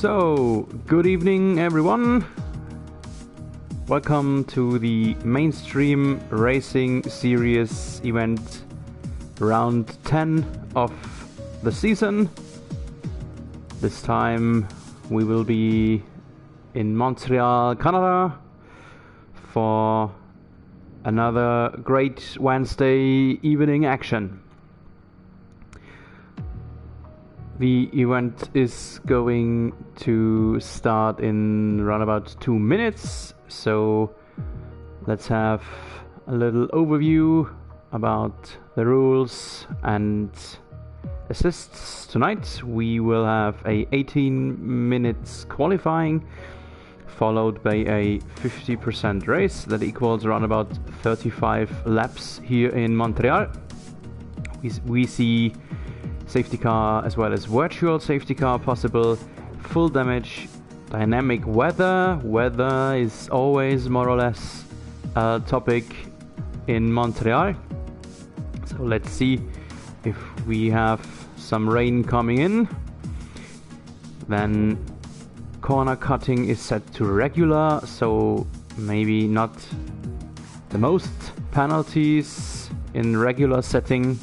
So, good evening everyone. Welcome to the Mainstream Racing Series event, round 10 of the season. This time we will be in Montreal, Canada for another great Wednesday evening action. The event is going to start in around about 2 minutes, so let's have a little overview about the rules and assists. Tonight we will have a 18 minutes qualifying followed by a 50% race that equals around about 35 laps here in Montreal. We see safety car as well as virtual safety car possible, full damage, dynamic weather. Weather is always more or less a topic in Montreal. So let's see if we have some rain coming in. Then corner cutting is set to regular, so maybe not the most penalties in regular setting.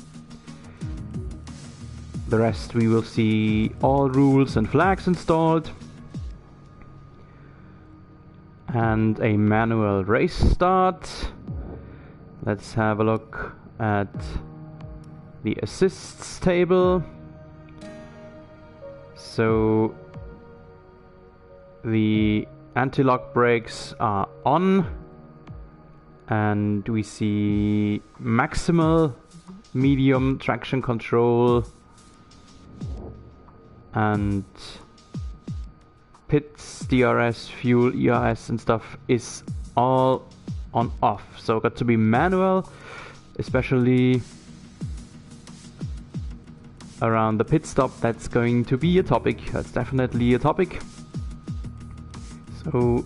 The rest we will see all rules and flags installed. And a manual race start. Let's have a look at the assists table. So the anti-lock brakes are on, and we see maximal, medium traction control, and pits, DRS, fuel, ERS and stuff is all on off. So got to be manual, especially around the pit stop. That's going to be a topic. That's definitely a topic. So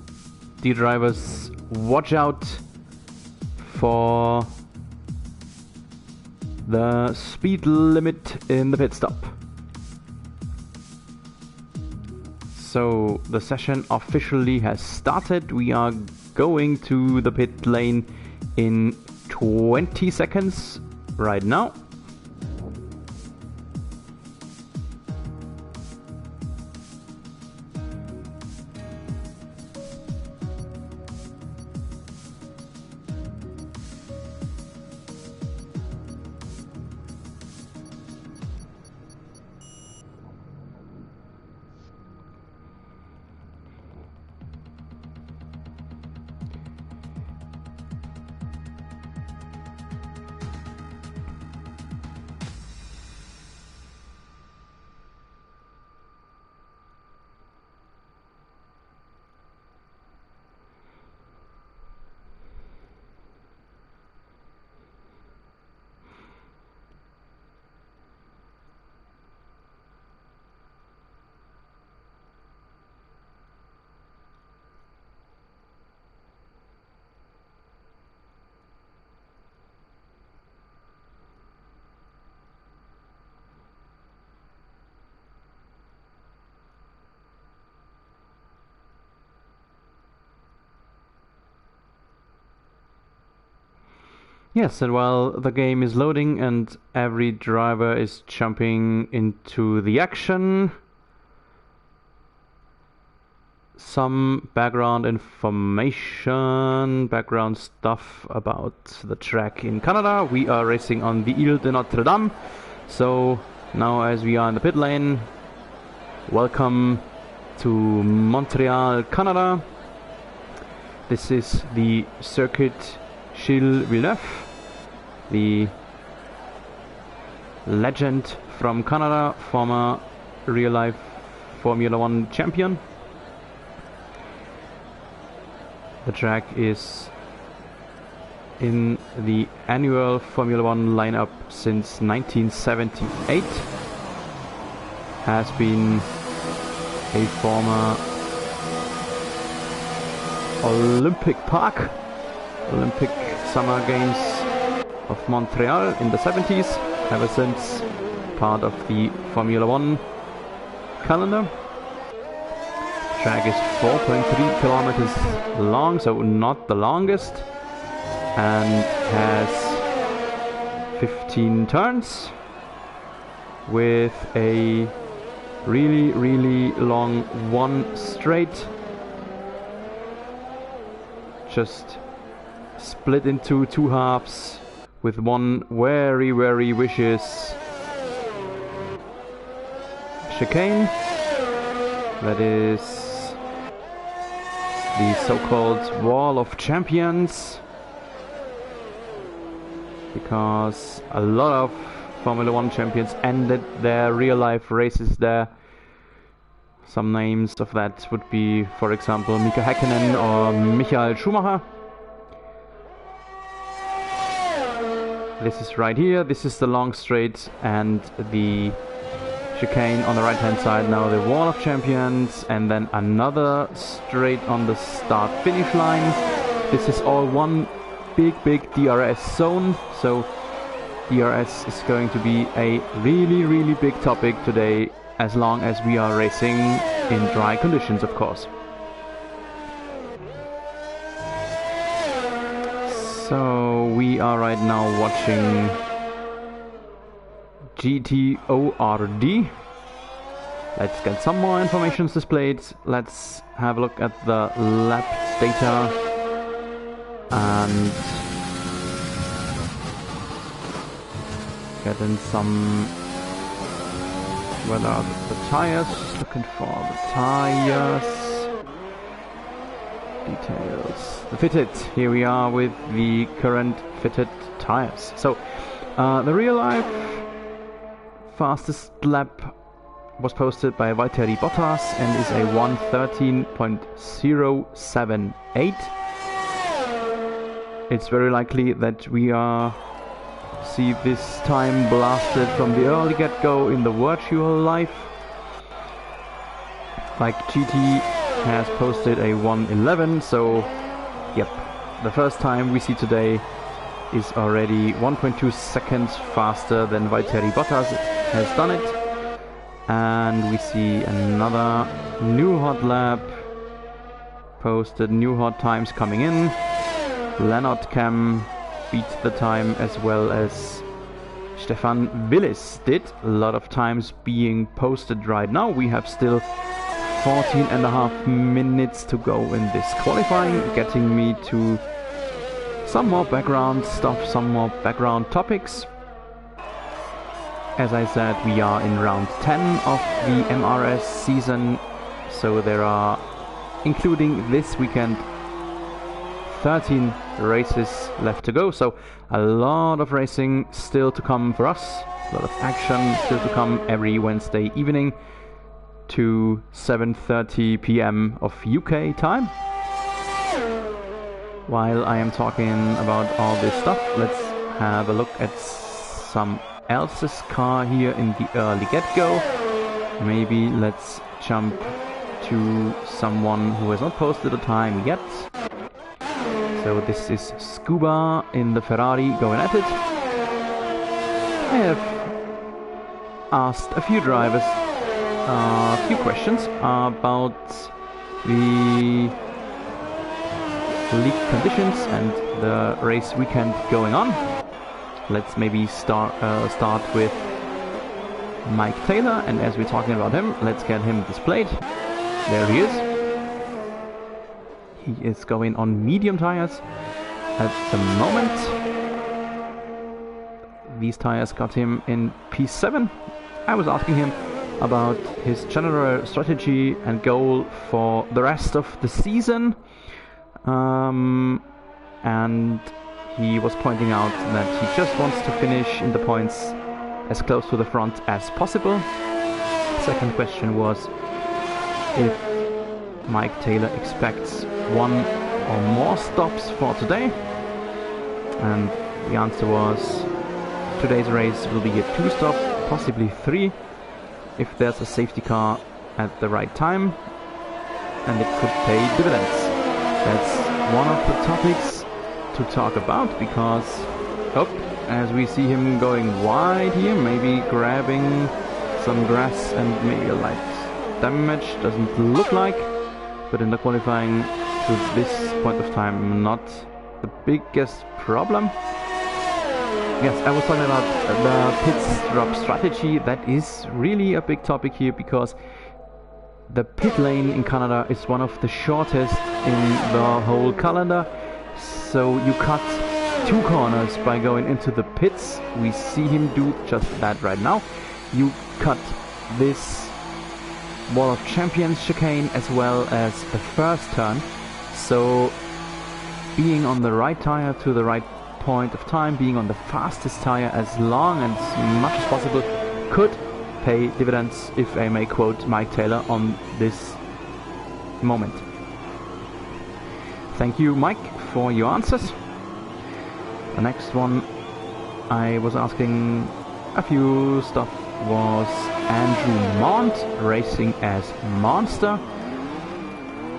the drivers, watch out for the speed limit in the pit stop. So the session officially has started. We are going to the pit lane in 20 seconds right now. Yes, and while the game is loading and every driver is jumping into the action, some background information, background stuff about the track in Canada. We are racing on the Ile de Notre Dame. So now as we are in the pit lane, welcome to Montreal, Canada. This is the circuit Gilles Villeneuve, the legend from Canada, former real-life Formula 1 champion. The track is in the annual Formula 1 lineup since 1978. Has been a former Olympic Park, Olympic Summer Games of Montreal in the 70s, ever since part of the Formula 1 calendar. track is 4.3 kilometers long, so not the longest, and has 15 turns with a really long one straight, just split into two halves with one very vicious chicane. That is the so-called Wall of Champions, because a lot of Formula 1 champions ended their real-life races there. Some names of that would be, for example, Mika Häkkinen or Michael Schumacher. This is right here, this is the long straight and the chicane on the right hand side, now the Wall of Champions, and then another straight on the start finish line. This is all one big DRS zone, so DRS is going to be a really big topic today, as long as we are racing in dry conditions, of course. So we are right now watching GTORD. Let's get some more information displayed. Let's have a look at the lap data and get in some, whether are the tires, looking for the tires details. The fitted, here we are with the current fitted tires. So the real life fastest lap was posted by Valtteri Bottas and is a 1:13.078. It's very likely that we see this time blasted from the early get-go in the virtual life. Like GT has posted a 1:11, so yep, the first time we see today is already 1.2 seconds faster than Valtteri Bottas has done it. And we see another new hot lap posted, new hot times coming in. Leonard Cam beat the time as well as Stefan Willis did. A lot of times being posted right now. We have still 14.5 minutes to go in this qualifying, getting me to some more background stuff, some more background topics. As I said, we are in round 10 of the MRS season, so there are, including this weekend, 13 races left to go, so a lot of racing still to come for us, a lot of action still to come every Wednesday evening to 7:30 p.m. of UK time. While I am talking about all this stuff, let's have a look at some else's car here in the early get-go. Maybe let's jump to someone who has not posted a time yet. So this is Scuba in the Ferrari going at it. I have asked a few drivers a few questions about the league conditions and the race weekend going on. Let's maybe start with Mike Taylor, and as we're talking about him, let's get him displayed. There he is. He is going on medium tires at the moment. These tires got him in P7. I was asking him about his general strategy and goal for the rest of the season, and he was pointing out that he just wants to finish in the points as close to the front as possible. Second question was if Mike Taylor expects one or more stops for today, and the answer was today's race will be a 2-stop, possibly 3, if there's a safety car at the right time, and it could pay dividends. That's one of the topics to talk about, because as we see him going wide here, maybe grabbing some grass and maybe a light damage, doesn't look like. but in the qualifying to this point of time, not the biggest problem. Yes, I was talking about the pit stop strategy. That is really a big topic here, because the pit lane in Canada is one of the shortest in the whole calendar. So you cut 2 corners by going into the pits. We see him do just that right now. You cut this Wall of Champions chicane as well as the first turn. So being on the right tire to the right point of time, being on the fastest tire as long and as much as possible could pay dividends, if I may quote Mike Taylor on this moment. Thank you, Mike, for your answers. The next one I was asking a few stuff was Andrew Mont, racing as Monster.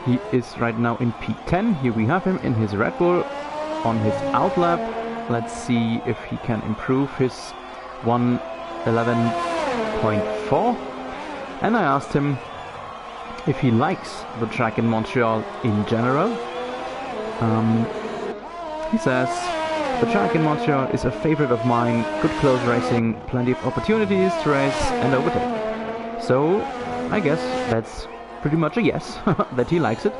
He is right now in P10. Here we have him in his Red Bull on his outlap. Let's see if he can improve his 1:11.4. And I asked him if he likes the track in Montreal in general. He says, the track in Montreal is a favorite of mine, good close racing, plenty of opportunities to race and overtake. So I guess that's pretty much a yes, that he likes it.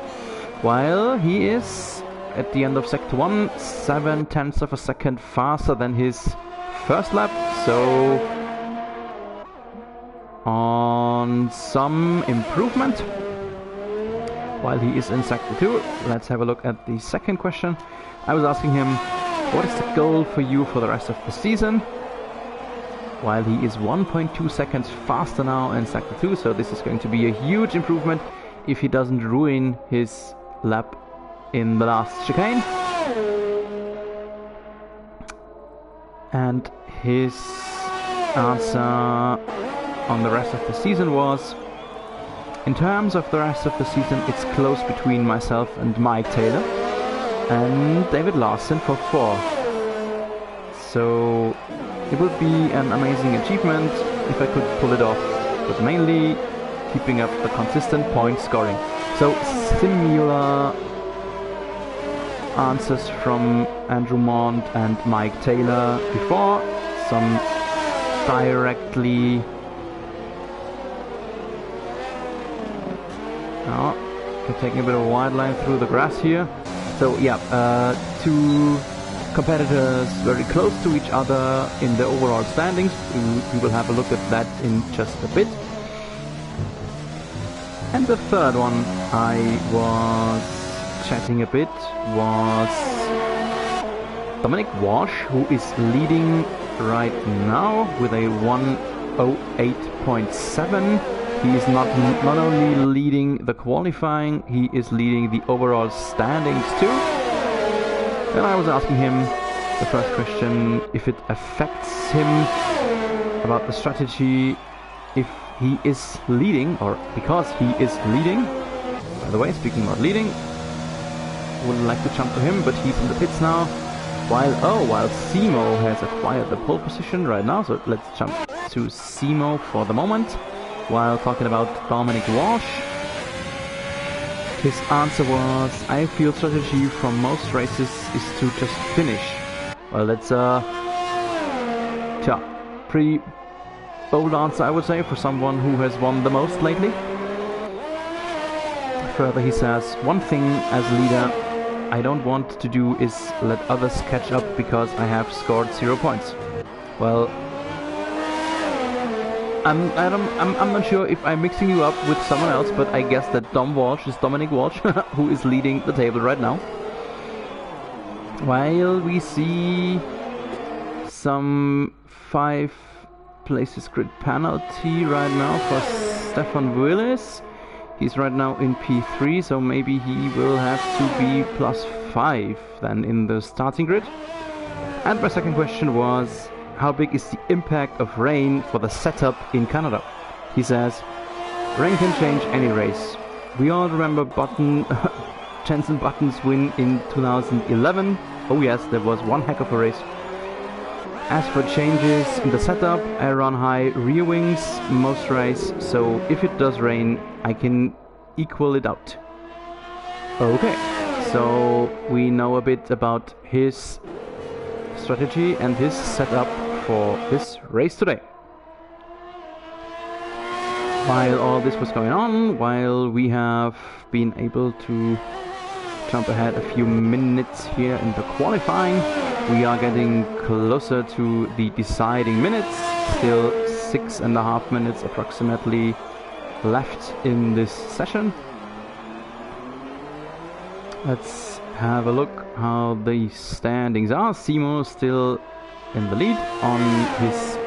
While he is at the end of Sector 1, 7/10 of a second faster than his first lap, so on some improvement. While he is in Sector 2, let's have a look at the second question. I was asking him, what is the goal for you for the rest of the season? While he is 1.2 seconds faster now in Sector 2, so this is going to be a huge improvement if he doesn't ruin his lap in the last chicane. And his answer on the rest of the season was, in terms of the rest of the season, it's close between myself and Mike Taylor and David Larson for 4. So it would be an amazing achievement if I could pull it off, but mainly keeping up the consistent point scoring. So similar answers from Andrew Mont and Mike Taylor before, some directly we're taking a bit of a wide line through the grass here. So yeah, 2 competitors very close to each other in the overall standings. We will have a look at that in just a bit. And the third one I was chatting a bit was Dominic Walsh, who is leading right now with a 1:08.7. He is not only leading the qualifying, he is leading the overall standings too. And I was asking him the first question, if it affects him about the strategy, if he is leading, or because he is leading. By the way, speaking about leading, wouldn't like to jump to him, but he's in the pits now. While Simo has acquired the pole position right now, so let's jump to Simo for the moment. While talking about Dominic Walsh, his answer was, I feel strategy from most races is to just finish. Well, that's pretty bold answer, I would say, for someone who has won the most lately. Further, he says, one thing as leader I don't want to do is let others catch up because I have scored 0 points. Well, I'm not sure if I'm mixing you up with someone else, but I guess that Dom Walsh is Dominic Walsh, who is leading the table right now. While we see some 5 places grid penalty right now for Stefan Willis. He's right now in P3, so maybe he will have to be +5 then in the starting grid. And my second question was, how big is the impact of rain for the setup in Canada? He says, rain can change any race. We all remember Jensen Button's win in 2011. Oh yes, there was one heck of a race. As for changes in the setup, I run high rear wings most race, so if it does rain, I can equal it out. Okay, so we know a bit about his strategy and his setup for this race today. While all this was going on, while we have been able to jump ahead a few minutes here in the qualifying, we are getting closer to the deciding minutes. Still 6.5 minutes approximately left in this session. Let's have a look how the standings are. Simo still in the lead on his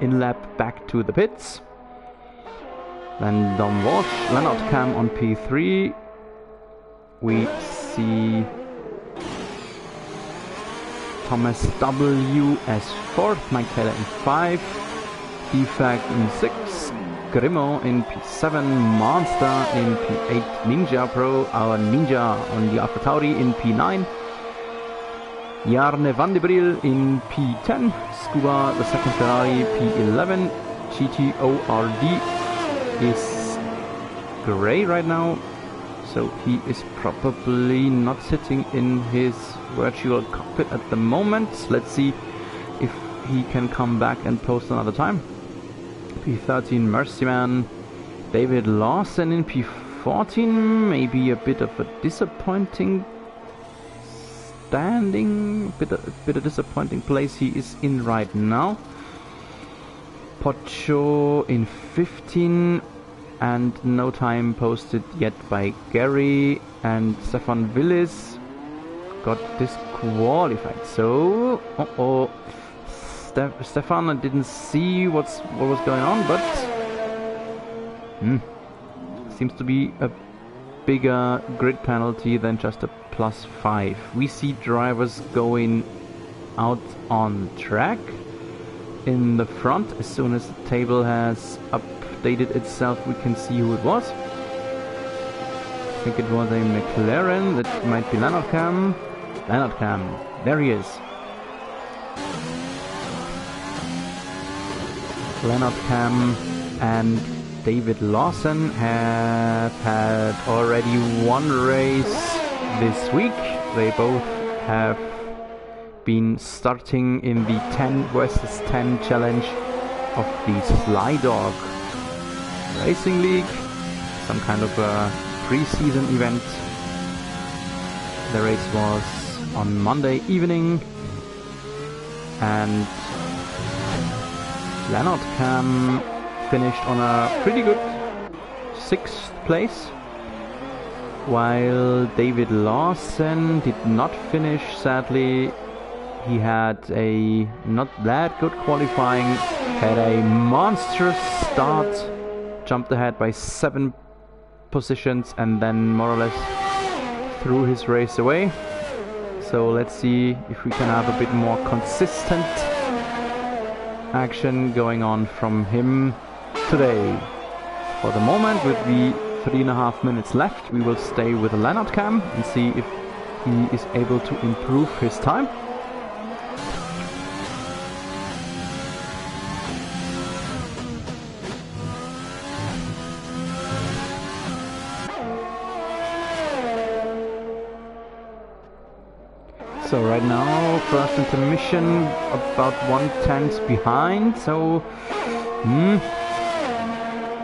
in-lap back to the pits. Then Dom Walsh, Leonard Cam on P3. We see Thomas W as 4th, Mike Taylor in 5, Defect in 6, Grimo in P7, Monster in P8, Ninja Pro, our Ninja on the Alpha Tauri in P9, Jarne van de Briel in P10, Scuba the second Ferrari P11, GTORD is grey right now, so he is probably not sitting in his virtual cockpit at the moment. Let's see if he can come back and post another time. P13 Mercyman, David Lawson in P14, maybe a bit of a disappointing standing, a bit of disappointing place he is in right now. Pocho in 15, and no time posted yet by Gary, and Stefan Willis got disqualified. So, Stefan, I didn't see what was going on, but seems to be a bigger grid penalty than just a +5. We see drivers going out on track in the front. As soon as the table has updated itself, we can see who it was. I think it was a McLaren. That might be Leonard Cam. Leonard Cam, there he is. Leonard Cam and David Lawson have had already one race this week. They both have been starting in the 10 versus 10 challenge of the Slydog Racing League, some kind of a pre-season event. The race was on Monday evening, and Leonard Cam finished on a pretty good 6th place, while David Lawson did not finish, sadly. He had a not that good qualifying, had a monstrous start, jumped ahead by 7 positions, and then more or less threw his race away. So let's see if we can have a bit more consistent action going on from him today. For the moment, with the 3.5 minutes left, we will stay with Leonard Cam and see if he is able to improve his time. So right now, first intermission, about 1/10 behind, so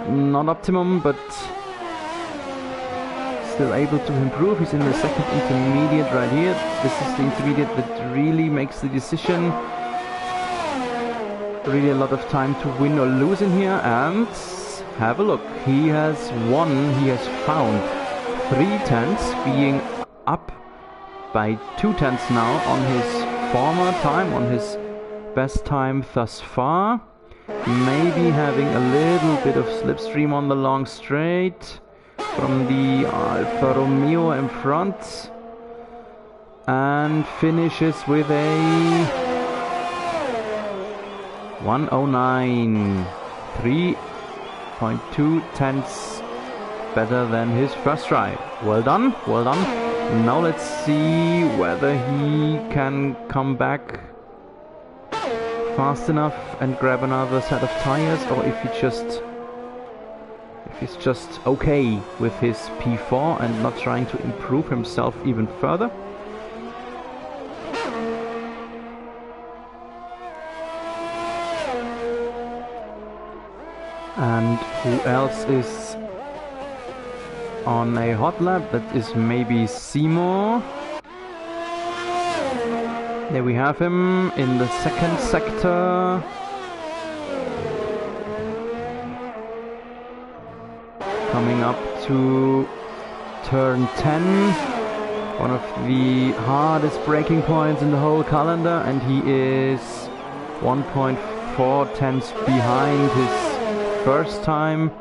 not optimum, but still able to improve. He's in the second intermediate right here. This is the intermediate that really makes the decision. Really a lot of time to win or lose in here, and have a look. He has won, he has found 3/10, being up by 2/10 now on his former time, on his best time thus far. Maybe having a little bit of slipstream on the long straight from the Alfa Romeo in front, and finishes with a 1:09, 3.2 tenths better than his first try. Well done, well done. Now let's see whether he can come back fast enough and grab another set of tires, or if He's just okay with his P4 and not trying to improve himself even further. And who else is on a hot lap? That is maybe Seymour. There we have him in the second sector. Coming up to turn 10. One of the hardest braking points in the whole calendar, and he is 1.4 tenths behind his first time,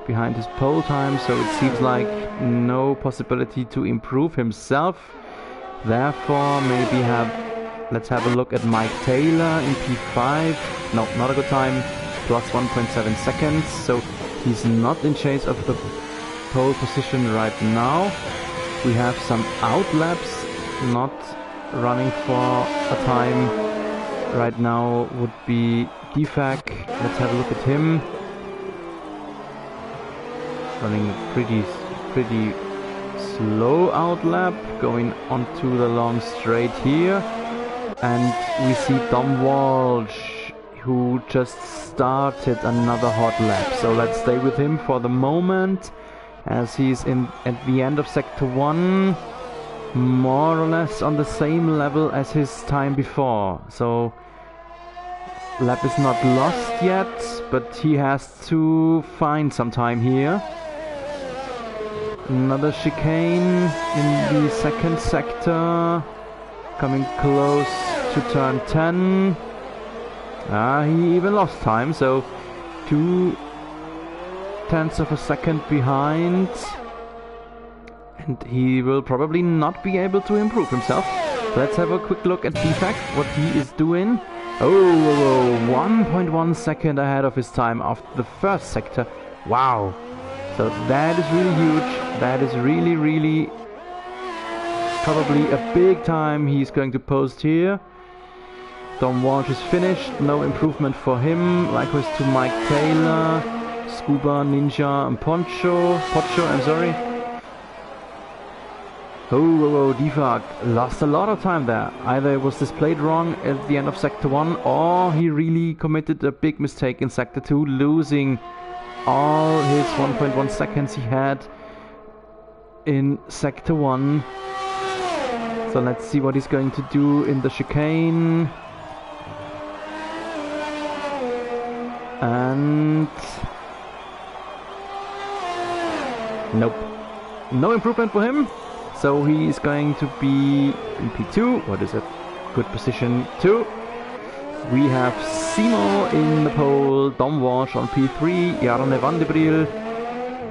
behind his pole time, so it seems like no possibility to improve himself. Therefore, maybe let's have a look at Mike Taylor in P5. No, not a good time, plus 1.7 seconds, so he's not in chase of the pole position right now. We have some outlaps, not running for a time right now would be Defak. Let's have a look at him. Running pretty slow outlap, going onto the long straight here. And we see Dom Walsh, who just started another hot lap. So let's stay with him for the moment, as he's at the end of sector 1, more or less on the same level as his time before. So lap is not lost yet, but he has to find some time here. Another chicane in the second sector, coming close to turn 10. He even lost time, so 0.2 of a second behind, and he will probably not be able to improve himself. Let's have a quick look at Defect, what he is doing. 1.1 second ahead of his time after the first sector. Wow, so that is really huge. That is really probably a big time he's going to post here. Dom Walsh is finished, no improvement for him. Likewise to Mike Taylor, Scuba, Ninja, and Pocho, I'm sorry. Defag lost a lot of time there. Either it was displayed wrong at the end of Sector 1, or he really committed a big mistake in Sector 2, losing all his 1.1 seconds he had in Sector 1. So let's see what he's going to do in the chicane. And nope, no improvement for him. So he's going to be in P2. What is a good position? 2. We have Simo in the pole, Dom Walsh on P3, Jarne van de Briel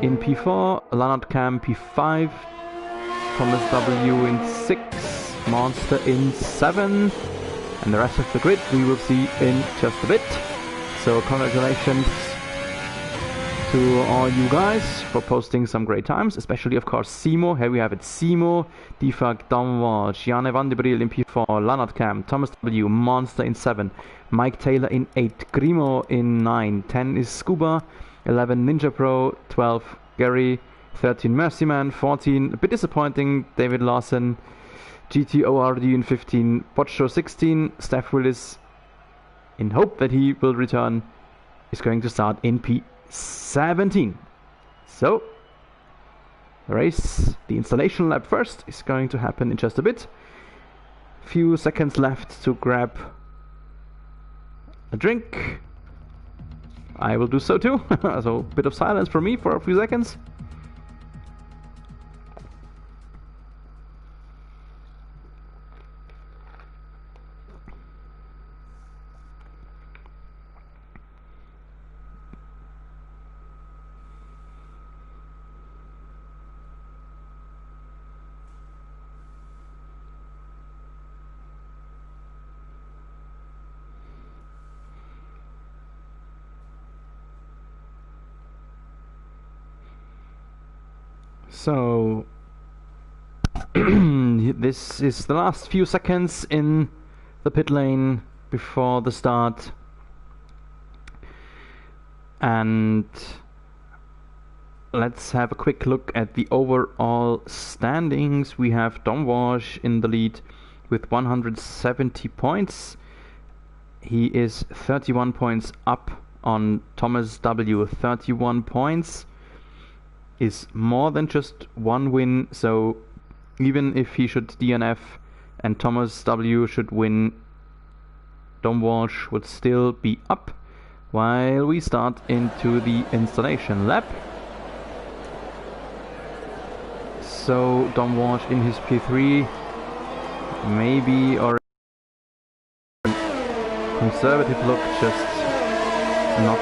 in P4, Lannart Cam P5, Thomas W in 6, Monster in 7, and the rest of the grid we will see in just a bit. So congratulations to all you guys for posting some great times, especially of course Simo. Here we have it: Simo, Defag, Dom Walsh, Jarne van de Briel in P4, Lannart Cam, Thomas W, Monster in 7, Mike Taylor in 8, Grimo in 9, 10 is Scuba, 11 Ninja Pro, 12 Gary, 13 Mercyman, 14, a bit disappointing, David Lawson, GTORD in 15, Pocho 16, Steph Willis, in hope that he will return, is going to start in P17. So, the race, the installation lap first, is going to happen in just a bit. Few seconds left to grab a drink. I will do so too. So, a bit of silence from me for a few seconds. So, this is the last few seconds in the pit lane before the start. And let's have a quick look at the overall standings. We have Domwash in the lead with 170 points. He is 31 points up on Thomas W. 31 points is more than just one win, so even if he should DNF and Thomas W. should win, Domwash would still be up while we start into the installation lab. So Domwash in his P3, maybe, or conservative look, just not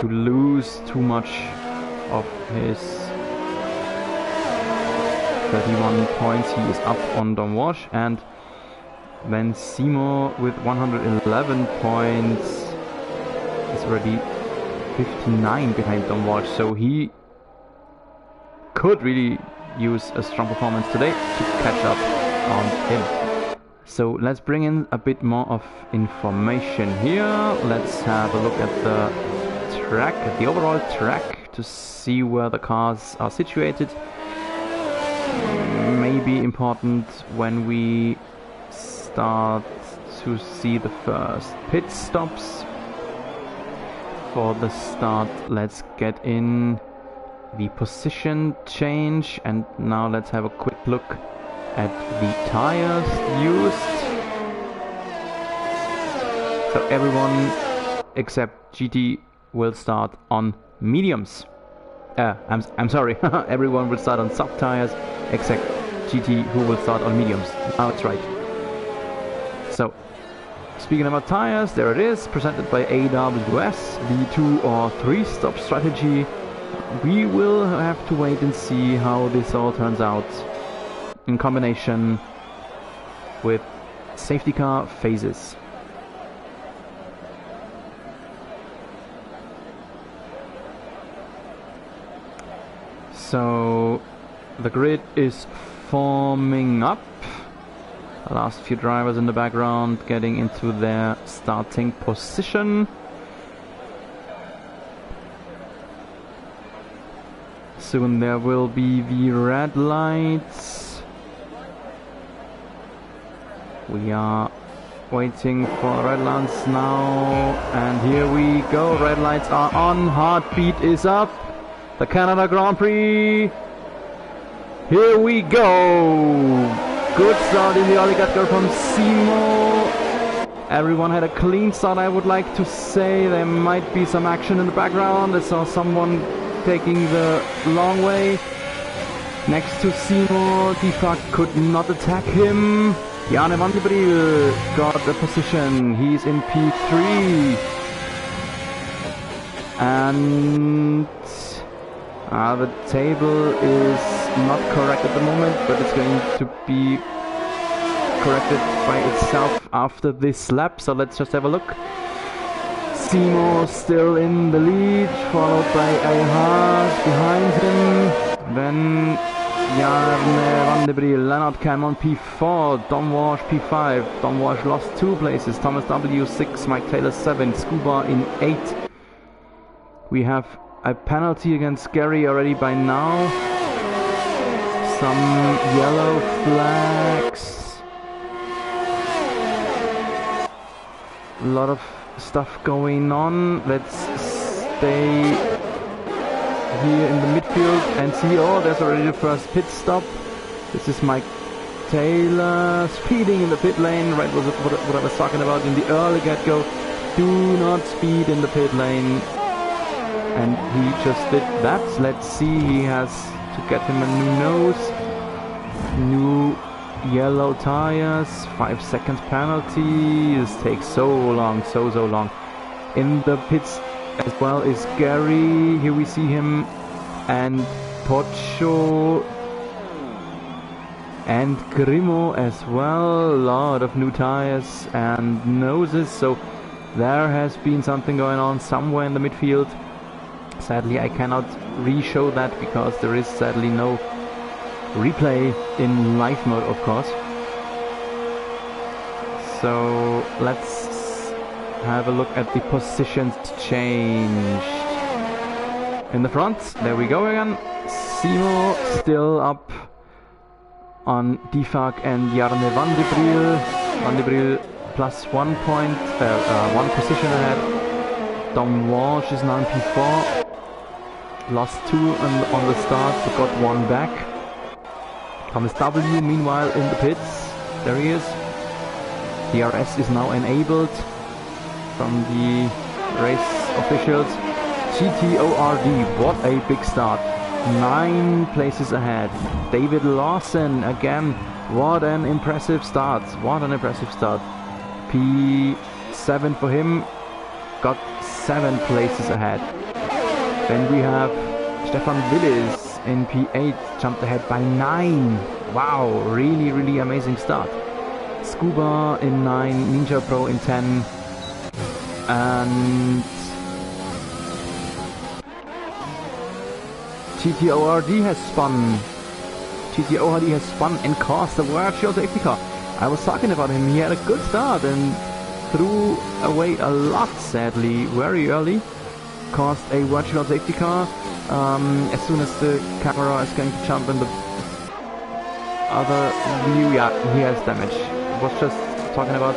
to lose too much of his 31 points. He is up on Domwash, and then Seymour with 111 points is already 59 behind Domwash, so he could really use a strong performance today to catch up on him. So let's bring in a bit more of information here. Let's have a look at the track, at the overall track, to see where the cars are situated. Maybe important when we start to see the first pit stops. For the start, let's get in the position change, and now let's have a quick look at the tires used. So everyone except GT will start on mediums. I'm sorry, everyone will start on soft tires except GT, who will start on mediums. Now it's right. So, speaking about tires, there it is, presented by AWS, the 2 or 3 stop strategy. We will have to wait and see how this all turns out in combination with safety car phases. So the grid is forming up. The last few drivers in the background getting into their starting position. Soon there will be the red lights. We are waiting for red lights now, and here we go. Red lights are on, heartbeat is up. The Canada Grand Prix. Here we go. Good start in the Oligatgar from Seymour. Everyone had a clean start, I would like to say. There might be some action in the background. I saw someone taking the long way next to Seymour. Defak could not attack him. Jan van der Briel got the position. He's in P3. And the table is not correct at the moment, but it's going to be corrected by itself after this lap. So let's just have a look. Seymour still in the lead, followed by Eihart behind him. Then Jarne van der Briel, Leonard Cam on P4, Domwash P5. Domwash lost 2 places. Thomas W 6, Mike Taylor 7, Scuba in 8. We have a penalty against Gary already by now. Some yellow flags. A lot of stuff going on. Let's stay here in the midfield and see. Oh, there's already the first pit stop. This is Mike Taylor speeding in the pit lane. Right, was what I was talking about in the early get-go. Do not speed in the pit lane. And he just did that. Let's see, he has to get him a new nose. New yellow tires. 5 seconds penalty. This takes so long, so long. In the pits as well is Gary. Here we see him. And Pocho. And Grimo as well. A lot of new tires and noses. So there has been something going on somewhere in the midfield. Sadly, I cannot re-show that because there is sadly no replay in live mode, of course. So let's have a look at the positions changed. in the front. There we go again. Simo still up on Defag and Jarne Van de Briel. Van de Briel plus 1 point, 1 position ahead. Dom Walsh is now in P4. Lost 2 on the start, but got 1 back. Thomas W meanwhile in the pits. There he is. DRS is now enabled from the race officials. GTORD, what a big start. 9 places ahead. David Lawson again. What an impressive start. What an impressive start. P7 for him. Got 7 places ahead. Then we have Stefan Willis in P8. Jumped ahead by 9. Wow, really, really amazing start. Scuba in 9. Ninja Pro in 10. And GTORD has spun. GTORD has spun and caused the virtual safety car. I was talking about him. He had a good start and threw away a lot, sadly, very early. Caused a virtual safety car. As soon as the camera is going to jump in the other view, yeah, he has damage. I was just talking about,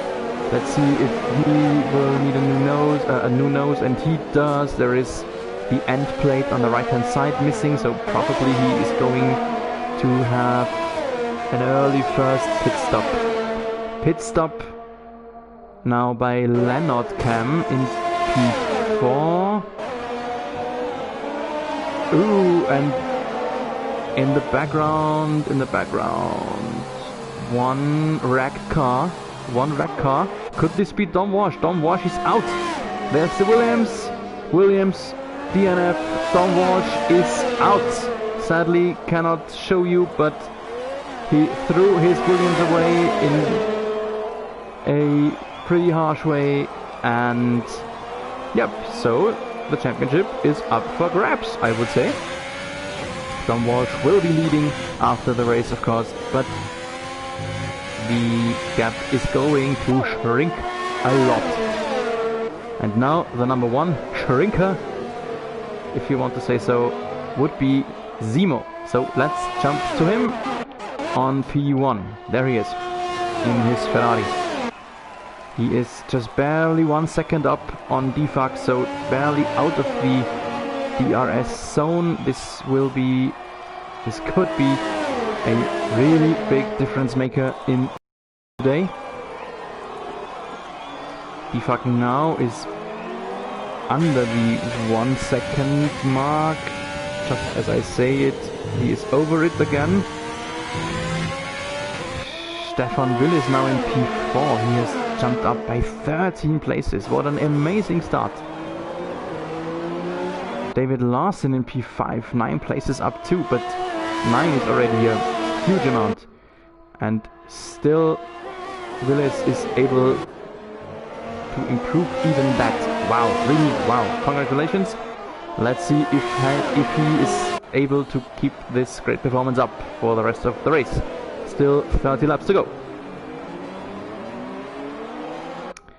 let's see if he will need a new nose, and he does. There is the end plate on the right hand side missing, so probably he is going to have an early first pit stop. Pit stop now by Leonard Cam in P4. Ooh, and in the background, one wrecked car. Could this be Dom Walsh? Dom Walsh is out. There's the Williams, DNF. Dom Walsh is out. Sadly, cannot show you, but he threw his Williams away in a pretty harsh way, and yep, so the championship is up for grabs, I would say. Dom Walsh will be leading after the race, of course, but the gap is going to shrink a lot. And now the number 1 shrinker, if you want to say so, would be Simo. So let's jump to him on P1. There he is in his Ferrari. He is just barely 1 second up on Defag, so barely out of the DRS zone. This could be a really big difference maker in today. Defag now is under the 1 second mark. Just as I say it, he is over it again. Stefan Will is now in P4. He has jumped up by 13 places. What an amazing start. David Larson in P5, 9 places up too, but 9 is already a huge amount. And still Willis is able to improve even that. Wow, really, wow. Congratulations. Let's see if he is able to keep this great performance up for the rest of the race. Still 30 laps to go.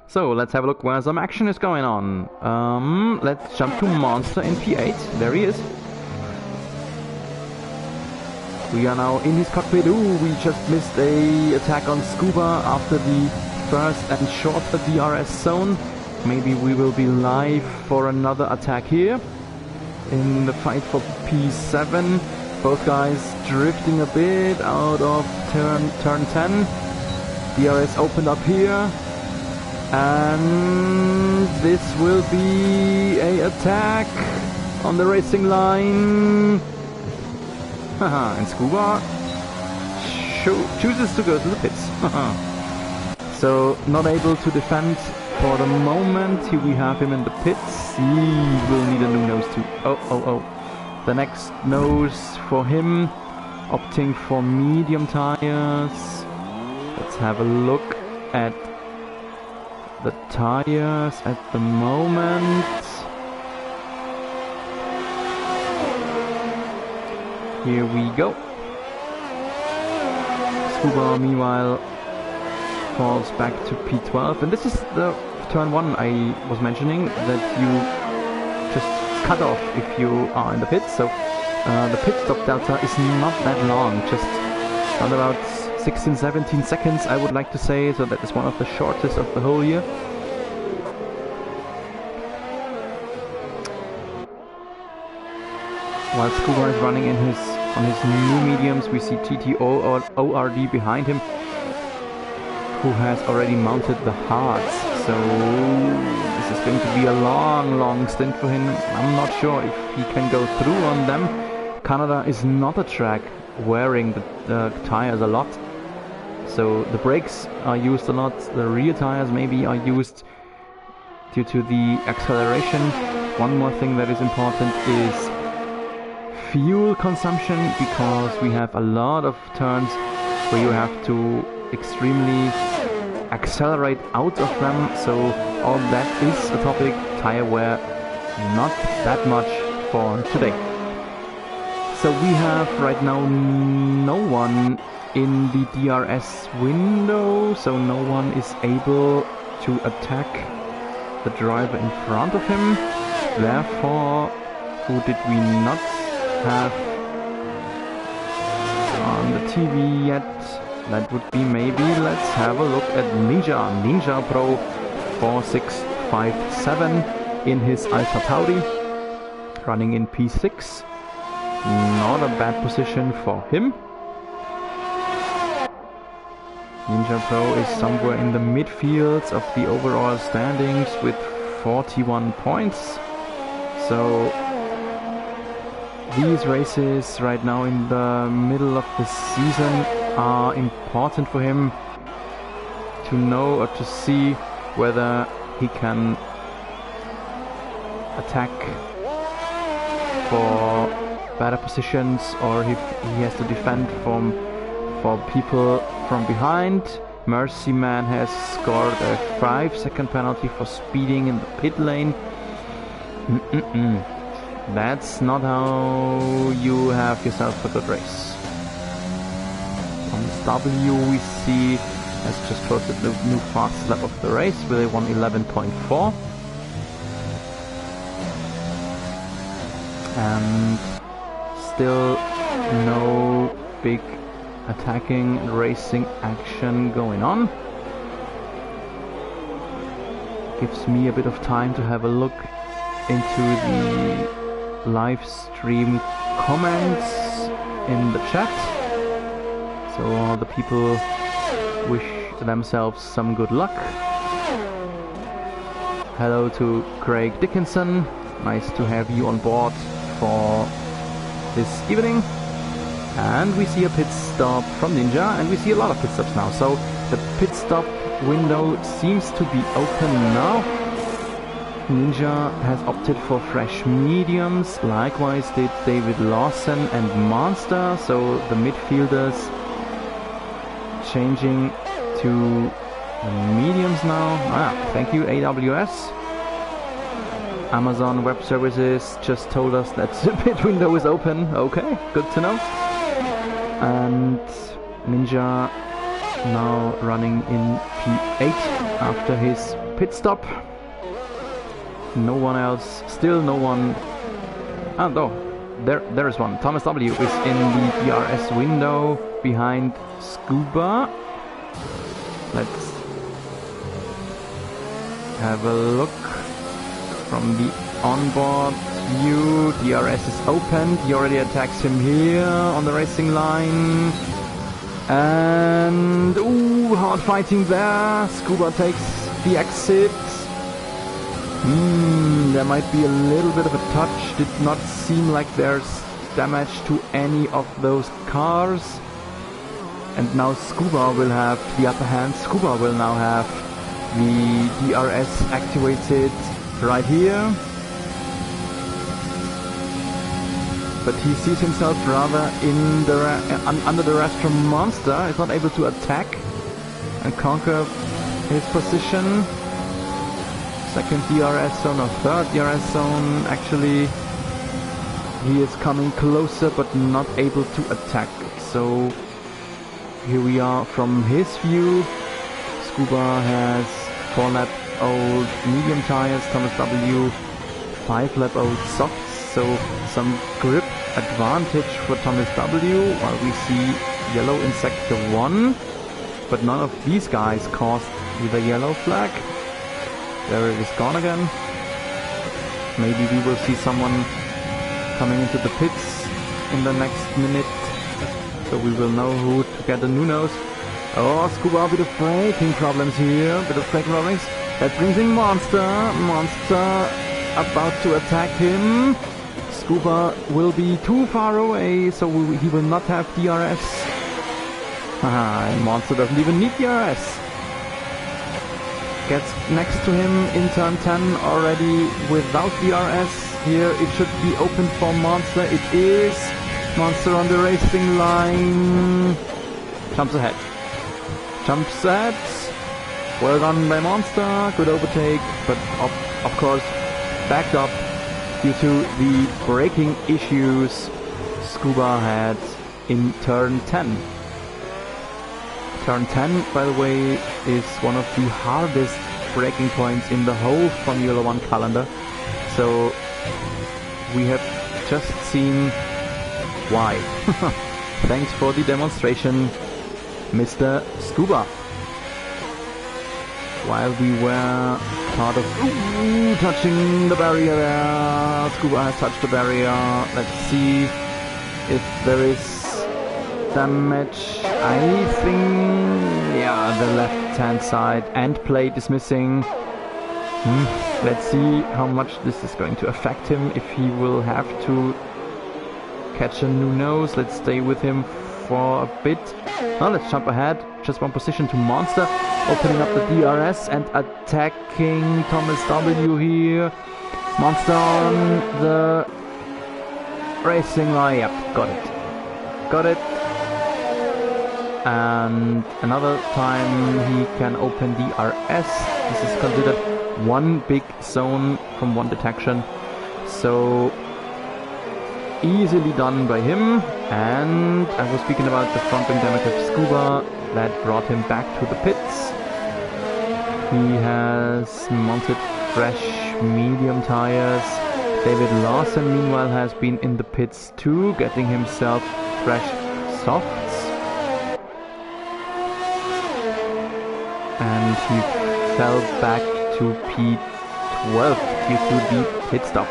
So let's have a look where some action is going on. Let's jump to Monster in P8. There he is. We are now in his cockpit. Ooh, we just missed a attack on Scuba after the first and shorter DRS zone. Maybe we will be live for another attack here in the fight for P7. Both guys drifting a bit out of turn 10. DRS opened up here. And this will be a attack on the racing line. And Scuba chooses to go to the pits. So not able to defend for the moment. Here we have him in the pits. He will need a new nose too. Oh. The next nose for him, opting for medium tires. Let's have a look at the tires at the moment. Here we go. Scuba meanwhile falls back to P12, and this is the turn 1 I was mentioning, that you just cut off if you are in the pit. So the pit stop delta is not that long, just around about 16-17 seconds, I would like to say. So that is one of the shortest of the whole year. While Scuba is running on his new mediums, we see TTO or ORD behind him, who has already mounted the hards. So this is going to be a long stint for him. I'm not sure if he can go through on them. Canada is not a track wearing the tires a lot, so the brakes are used a lot. The rear tires maybe are used due to the acceleration. One more thing that is important is fuel consumption, because we have a lot of turns where you have to extremely accelerate out of them. So all that is a topic. Tire wear, not that much for today. So we have right now no one in the DRS window, so no one is able to attack the driver in front of him. Therefore, who did we not have on the TV yet? That would be maybe, let's have a look at Ninja Pro 4657 in his Alpha Tauri, running in P6. Not a bad position for him. Ninja Pro is somewhere in the midfields of the overall standings with 41 points. So these races right now in the middle of the season are important for him to know or to see whether he can attack for better positions or if he has to defend for people from behind. Mercy Man has scored a 5-second penalty for speeding in the pit lane. That's not how you have yourself a good race. On this W we see has just posted the new fastest lap of the race with a 1:11.4. And still no big attacking racing action going on. Gives me a bit of time to have a look into the live stream comments in the chat. So all the people wish themselves some good luck. Hello to Craig Dickinson. Nice to have you on board for this evening. And we see a pit stop from Ninja, and we see a lot of pit stops now. So the pit stop window seems to be open now. Ninja has opted for fresh mediums, likewise did David Lawson and Monster. So the midfielders changing to mediums now. Thank you AWS. Amazon Web Services just told us that the pit window is open. Okay, good to know. And Ninja now running in P8 after his pit stop. No one else, still no one. Oh no, there is one. Thomas W is in the DRS window behind Scuba. Let's have a look from the onboard view. DRS is opened. He already attacks him here on the racing line. And ooh, hard fighting there. Scuba takes the exit. There might be a little bit of a touch. Did not seem like there's damage to any of those cars. And now Scuba will have the upper hand. Scuba will now have the DRS activated right here. But he sees himself rather in the under the restaurant monster. Is not able to attack and conquer his position. Second DRS zone or third DRS zone. Actually, he is coming closer but not able to attack. So here we are from his view. Scuba has 4-lap old medium tires. Thomas W 5-lap-old softs, so some grip advantage for Thomas W, while we see yellow in sector 1, but none of these guys caused the yellow flag. There it is gone again. Maybe we will see someone coming into the pits in the next minute, so we will know who to get the Nunos. Oh, Scuba, a bit of braking problems here, a bit of braking problems. That brings in Monster. Monster about to attack him. Scuba will be too far away, so he will not have DRS. Haha, and Monster doesn't even need DRS. Gets next to him in turn 10 already without DRS. Here it should be open for Monster. It is. Monster on the racing line. Jumps ahead. Jumps ahead. Well done by Monster. Good overtake, but of course backed up due to the braking issues Scuba had in turn 10. Turn 10, by the way, is one of the hardest braking points in the whole Formula 1 calendar. So we have just seen why. Thanks for the demonstration, Mr. Scuba. While we were part of touching the barrier there, Scuba has touched the barrier. Let's see if there is damage. I think, yeah, the left hand side end plate is missing. Let's see how much this is going to affect him, if he will have to catch a new nose. Let's stay with him for a bit. Now let's jump ahead, just one position to Monster, opening up the DRS and attacking Thomas W here. Monster on the racing line. Yep, got it. Got it. And another time he can open DRS. This is considered one big zone from one detection. So easily done by him. And I was speaking about the front wing damage of Scuba that brought him back to the pits. He has mounted fresh medium tires. David Lawson meanwhile has been in the pits too, getting himself fresh softs. And he fell back to P12 due to the pit stop.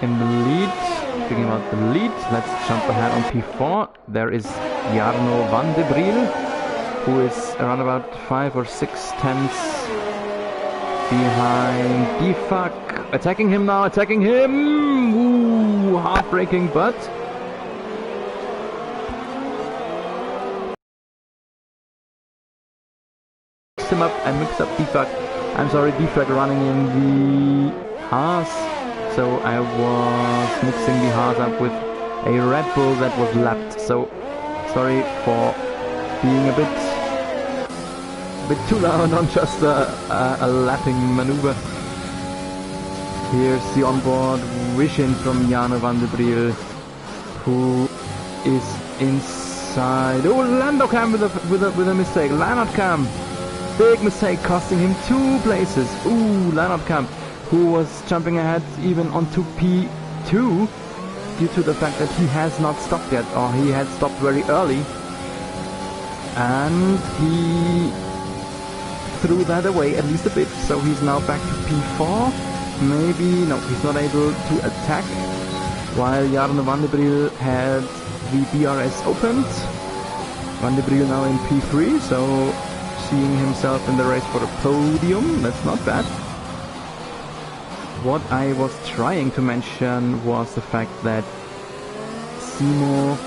In the lead, speaking about the lead, let's jump ahead on P4. There is Jarno van de Briel, who is around about 5 or 6 tenths behind Defak. Attacking him now, attacking him! Ooh, heartbreaking, but mix him up and mix up Defak. I'm sorry, Defak running in the Haas. So I was mixing the Haas up with a Red Bull that was lapped. So sorry for being a bit too loud on just a lapping maneuver. Here's the onboard vision from Jarno van de Briel, who is inside. Oh, Lando Cam with a mistake. Lando Cam, big mistake, costing him 2 places. Ooh, Lando Cam, who was jumping ahead even onto P2 due to the fact that he has not stopped yet, or he had stopped very early, and he threw that away at least a bit, so he's now back to P4. Maybe, no, he's not able to attack, while Jarno van de Briel had the DRS opened. Van de Briel now in P3, so seeing himself in the race for a podium, that's not bad. What I was trying to mention was the fact that Simo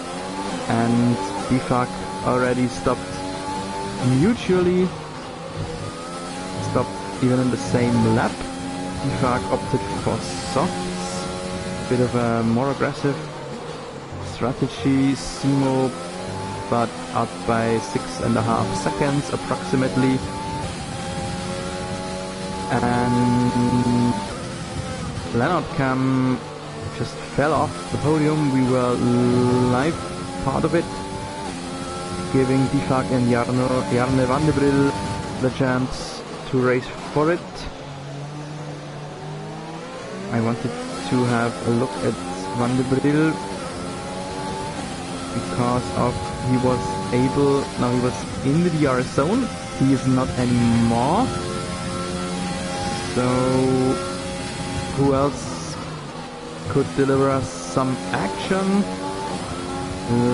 and Defak already stopped mutually, stopped even in the same lap. Defak opted for softs, bit of a more aggressive strategy. Simo but out by 6.5 seconds approximately, and Leonard Cam just fell off the podium. We were live part of it, giving Defak and Jarno van de Briel the chance to race for it. I wanted to have a look at Van der Breggen because of he was in the DRS zone. He is not anymore. So who else could deliver us some action?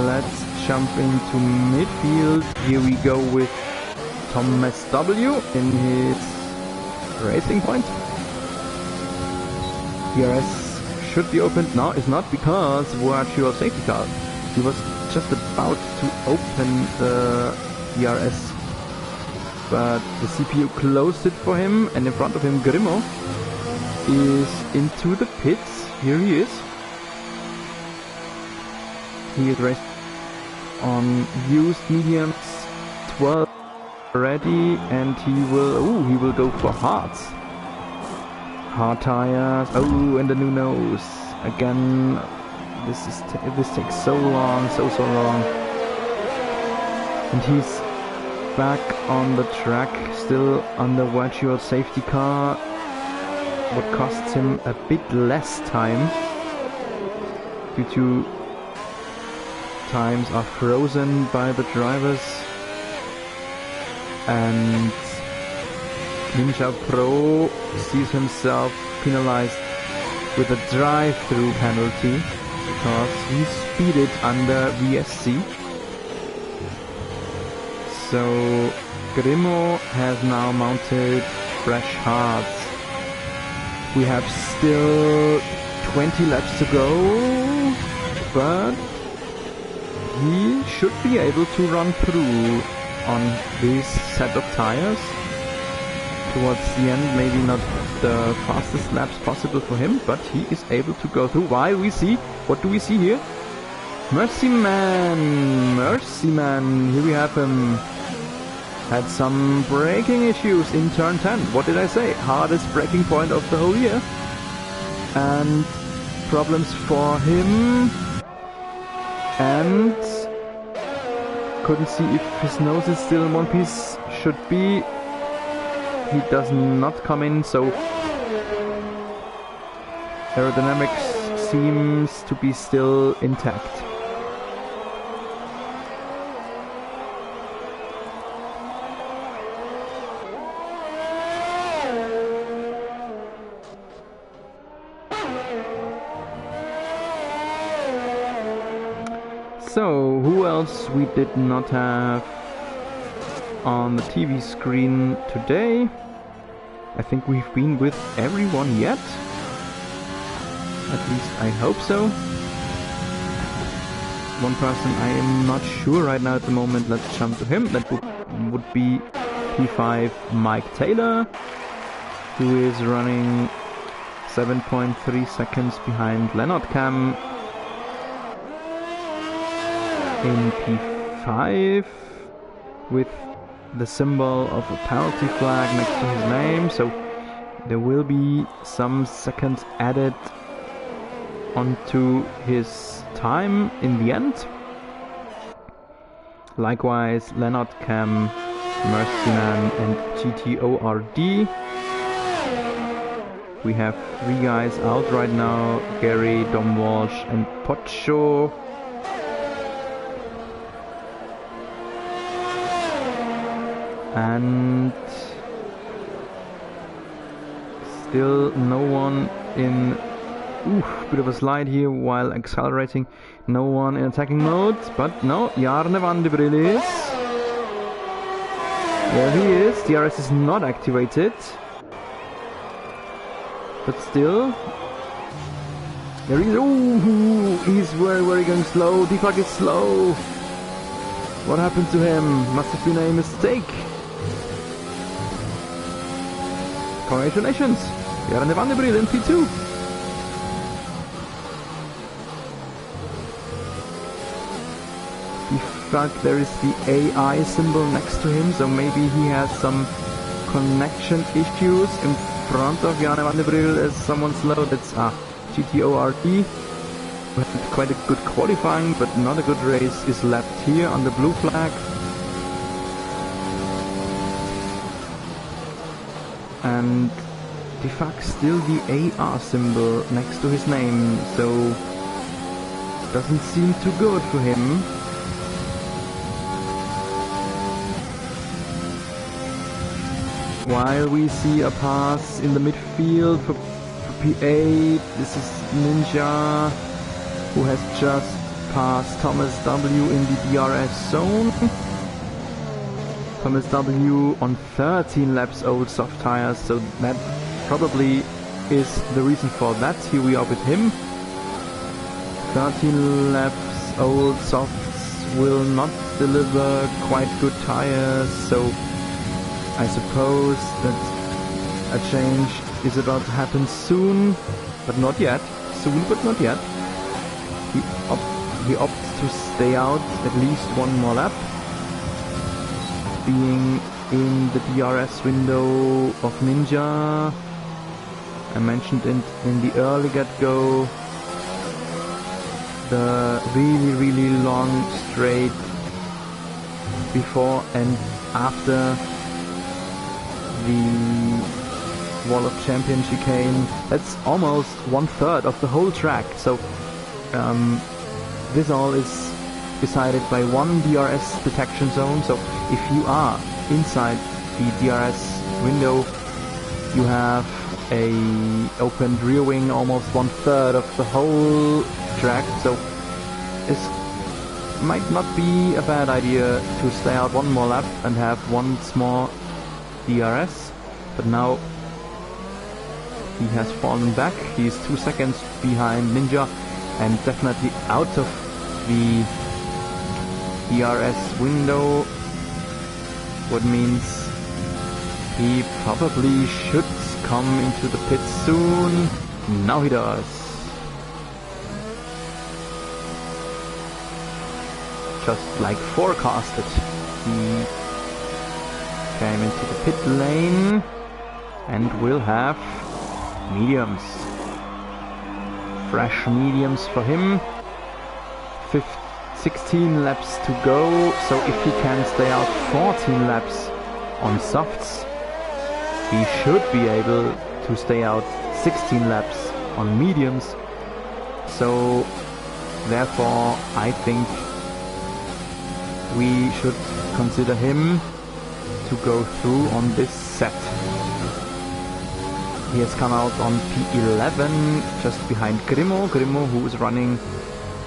Let's jump into midfield. Here we go with Thomas W in his racing point. DRS should be opened. No, it's not, because virtual safety car. He was just about to open the DRS, but the CPU closed it for him, and in front of him Grimo is into the pits. Here he is. He is raced on used mediums, 12 already, and he will go for hards. Hard tires. Oh, and the new nose again. This takes so long, so long. And he's back on the track, still on the virtual safety car. What costs him a bit less time due to times are frozen by the drivers. And Ninja Pro sees himself penalized with a drive-through penalty because he speeded under VSC. So Grimo has now mounted fresh hards. We have still 20 laps to go, but he should be able to run through on this set of tires. Towards the end, maybe not the fastest laps possible for him, but he is able to go through. While we see, what do we see here? Mercy Man, here we have him. Had some braking issues in turn 10. What did I say? Hardest braking point of the whole year. And problems for him. And couldn't see if his nose is still in one piece. Should be. He does not come in, so aerodynamics seems to be still intact. So, who else we did not have on the TV screen today? I think we've been with everyone yet. At least I hope so. One person I am not sure right now at the moment. Let's jump to him. That would be P5 Mike Taylor, who is running 7.3 seconds behind Leonard Cam in P5 with the symbol of a penalty flag next to his name, so there will be some seconds added onto his time in the end. Likewise, Leonard Cam, Mercyman and GTORD. We have 3 guys out right now, Gary, Dom Walsh and Pocho. And still no one in... bit of a slide here while accelerating. No one in attacking mode, but no, Jarne van de Brille is. There he is. DRS is not activated. But still... there he is. Ooh, he's very going slow. Deflag is slow. What happened to him? Must have been a mistake. Congratulations! Jarne van de Brille in P2. In fact, there is the AI symbol next to him, so maybe he has some connection issues. In front of Jarne van de Brille is someone slow. That's GTORD. Quite a good qualifying, but not a good race is left here on the blue flag. and de facto still the AR symbol next to his name, so doesn't seem too good for him. While we see a pass in the midfield for P8, this is Ninja, who has just passed Thomas W in the DRS zone. Thomas W on 13 laps old soft tires, so that probably is the reason for that. Here we are with him. 13 laps old softs will not deliver quite good tires, so I suppose that a change is about to happen soon, but not yet. Soon, but not yet. He opts to stay out at least one more lap, being in the DRS window of Ninja. I mentioned in the early get-go the really long straight before and after the Wall of Champion chicane. That's almost 1/3 of the whole track, so this all is decided by one DRS detection zone. So if you are inside the DRS window, you have a opened rear wing almost 1/3 of the whole track, so it might not be a bad idea to stay out one more lap and have once more DRS, but now he has fallen back. He's 2 seconds behind Ninja and definitely out of the DRS window, what means he probably should come into the pit soon. Now he does. Just like forecasted, he came into the pit lane and will have mediums. Fresh mediums for him. 16 laps to go, so if he can stay out 14 laps on softs, he should be able to stay out 16 laps on mediums. So therefore I think we should consider him to go through on this set. He has come out on P11, just behind Grimo, who is running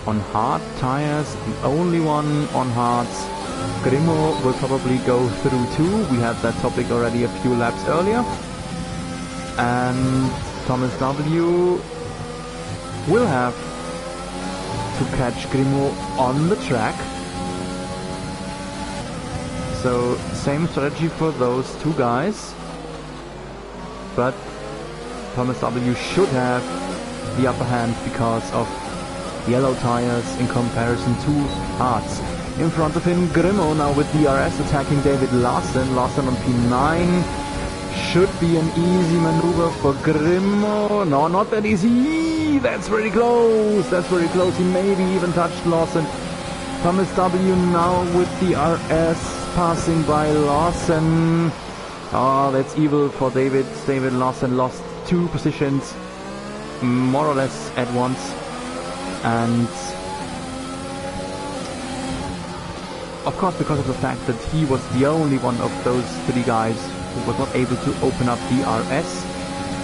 on hard tires, the only one on hards. Grimo will probably go through too. We had that topic already a few laps earlier. And Thomas W will have to catch Grimo on the track. So same strategy for those two guys, but Thomas W should have the upper hand because of yellow tires in comparison to hards. In front of him, Grimo now with DRS attacking David Larsen. Larsen on P9. Should be an easy maneuver for Grimo. No, not that easy. That's very close. That's very close. He maybe even touched Larsen. Thomas W now with DRS passing by Larsen. Oh, that's evil for David. David Larsen lost 2 positions more or less at once. And of course, because of the fact that he was the only one of those 3 guys who was not able to open up DRS,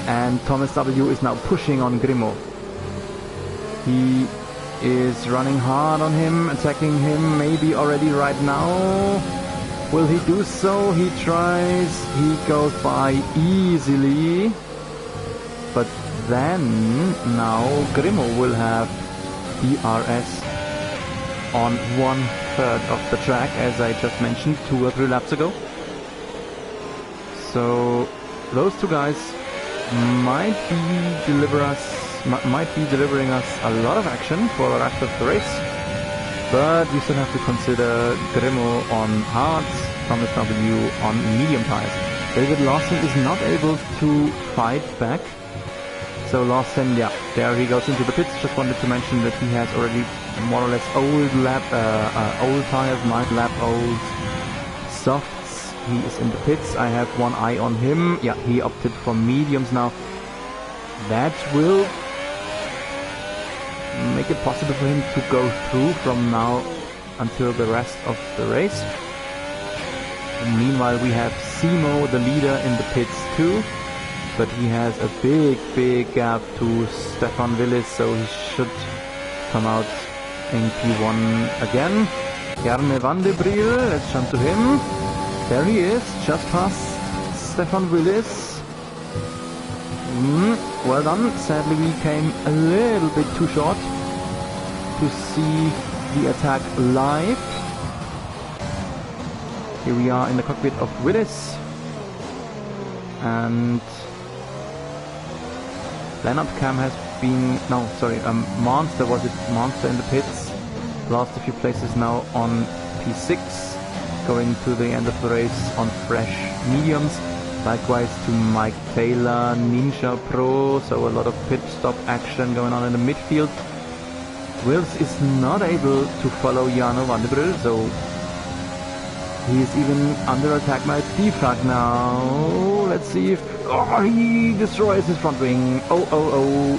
and Thomas W is now pushing on Grimo. He is running hard on him, attacking him maybe already right now. Will he do so? He tries, he goes by easily, but then now Grimo will have DRS on 1/3 of the track, as I just mentioned 2 or 3 laps ago. So those 2 guys might be delivering us a lot of action for the rest of the race, but we still have to consider Grimo on hards, Thomas W on medium tires. David Larsen is not able to fight back. So Larsen, yeah, there he goes into the pits. Just wanted to mention that he has already more or less old tires, 9 lap old softs, he is in the pits. I have one eye on him. Yeah, he opted for mediums now. That will make it possible for him to go through from now until the rest of the race. And meanwhile, we have Simo, the leader, in the pits too. But he has a big gap to Stefan Willis, so he should come out in P1 again. Jarne van de Briel, let's jump to him. There he is, just past Stefan Willis. Well done. Sadly, we came a little bit too short to see the attack live. Here we are in the cockpit of Willis. And Leonard Cam has been... No, sorry, Monster, was it Monster in the pits? Lost a few places now on P6. Going to the end of the race on fresh mediums. Likewise to Mike Taylor, Ninja Pro, so a lot of pit stop action going on in the midfield. Wills is not able to follow Jarno van der Briel, so he is even under attack by Defag now. Let's see if... Oh, he destroys his front wing. Oh.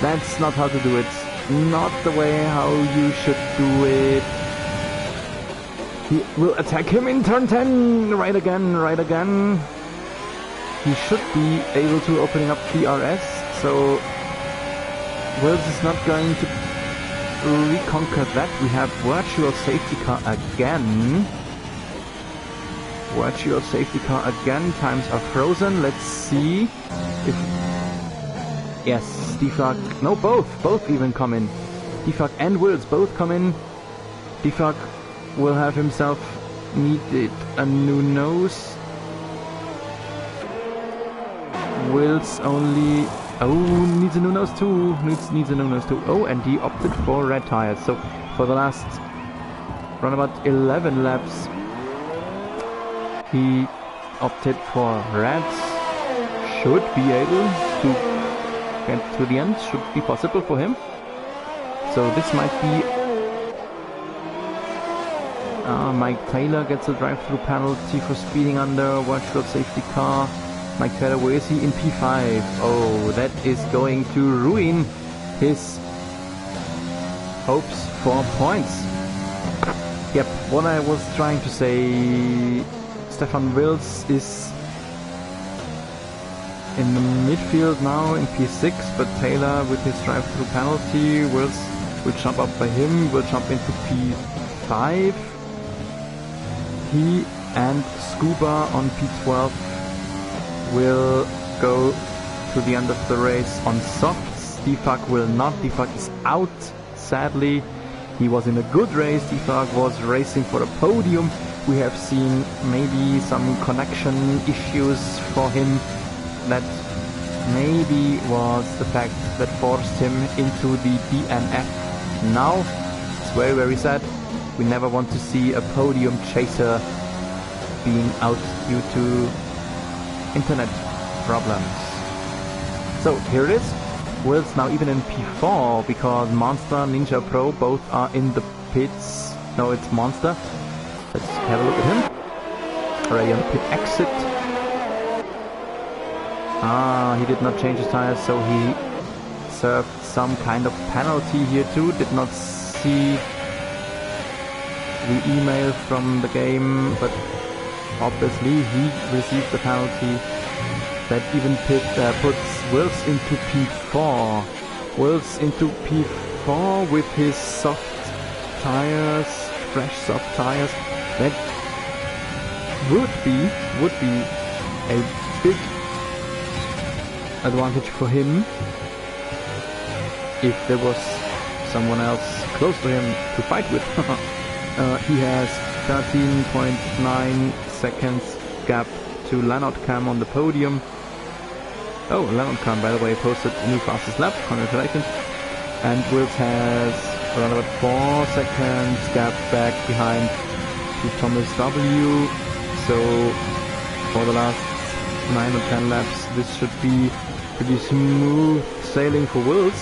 That's not how to do it. Not the way how you should do it. He will attack him in turn 10. Right again. He should be able to opening up DRS, so Wills is not going to reconquer that. We have virtual safety car again. Times are frozen. Let's see if... Yes, Defag... No, both even come in. Defag and Wills both come in. Defag will have himself needed a new nose. Wills only... Oh, needs a new nose too. Needs a new nose too. Oh, and he opted for red tires. So for the last run about 11 laps, he opted for reds. Should be able to get to the end. Should be possible for him. So this might be... Mike Taylor gets a drive-through penalty for speeding under virtual safety car. Mike Taylor, where is he? In P5. Oh, that is going to ruin his hopes for points. Yep, what I was trying to say, Stefan Wills is in the midfield now in P6, but Taylor with his drive-through penalty, Wills will jump up by him, will jump into P5. He and Scuba on P12 will go to the end of the race on softs. Defag will not. Defag is out, sadly. He was in a good race. Defag was racing for a podium. We have seen maybe some connection issues for him. That maybe was the fact that forced him into the DNF. Now, it's very, very sad. We never want to see a podium chaser being out due to internet problems. So here it is. Wills now even in P4 because Monster, Ninja Pro both are in the pits. No, it's Monster. Let's have a look at him. Already on the pit exit. He did not change his tires, so he served some kind of penalty here too. Did not see the email from the game, but obviously he received the penalty. That even puts Wills into P4. Wills into P4 with his soft tires, fresh soft tires. That would be a big advantage for him if there was someone else close to him to fight with. He has 13.9 seconds gap to Leonard Cam on the podium. Oh, Leonard Cam, by the way, posted a new fastest lap. Congratulations. And Wills has around about 4 seconds gap back behind to Thomas W. So for the last 9 or 10 laps, this should be pretty smooth sailing for Wills.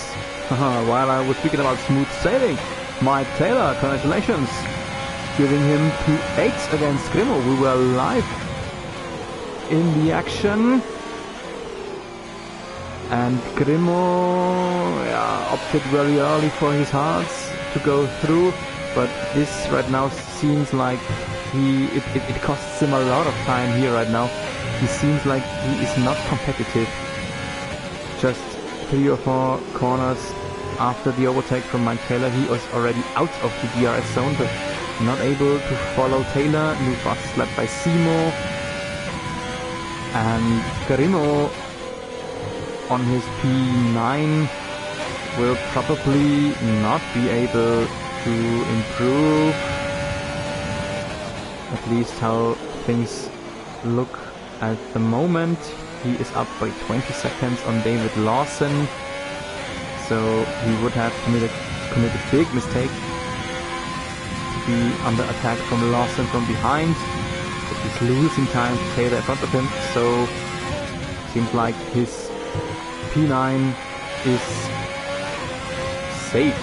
While I was speaking about smooth sailing, Mike Taylor, congratulations, giving him P8 against Grimmel. We were live in the action. And Grimo, yeah, opted very early for his hearts to go through, but this right now seems like it costs him a lot of time here right now. He seems like he is not competitive. Just 3 or 4 corners after the overtake from Mike Taylor, he was already out of the DRS zone, but not able to follow Taylor. New fast lap by Simo. And Grimo on his P9 will probably not be able to improve, at least how things look at the moment. He is up by 20 seconds on David Lawson, so he would have committed a big mistake to be under attack from Lawson from behind, but he's losing time to Taylor in front of him, so seems like his P9 is safe.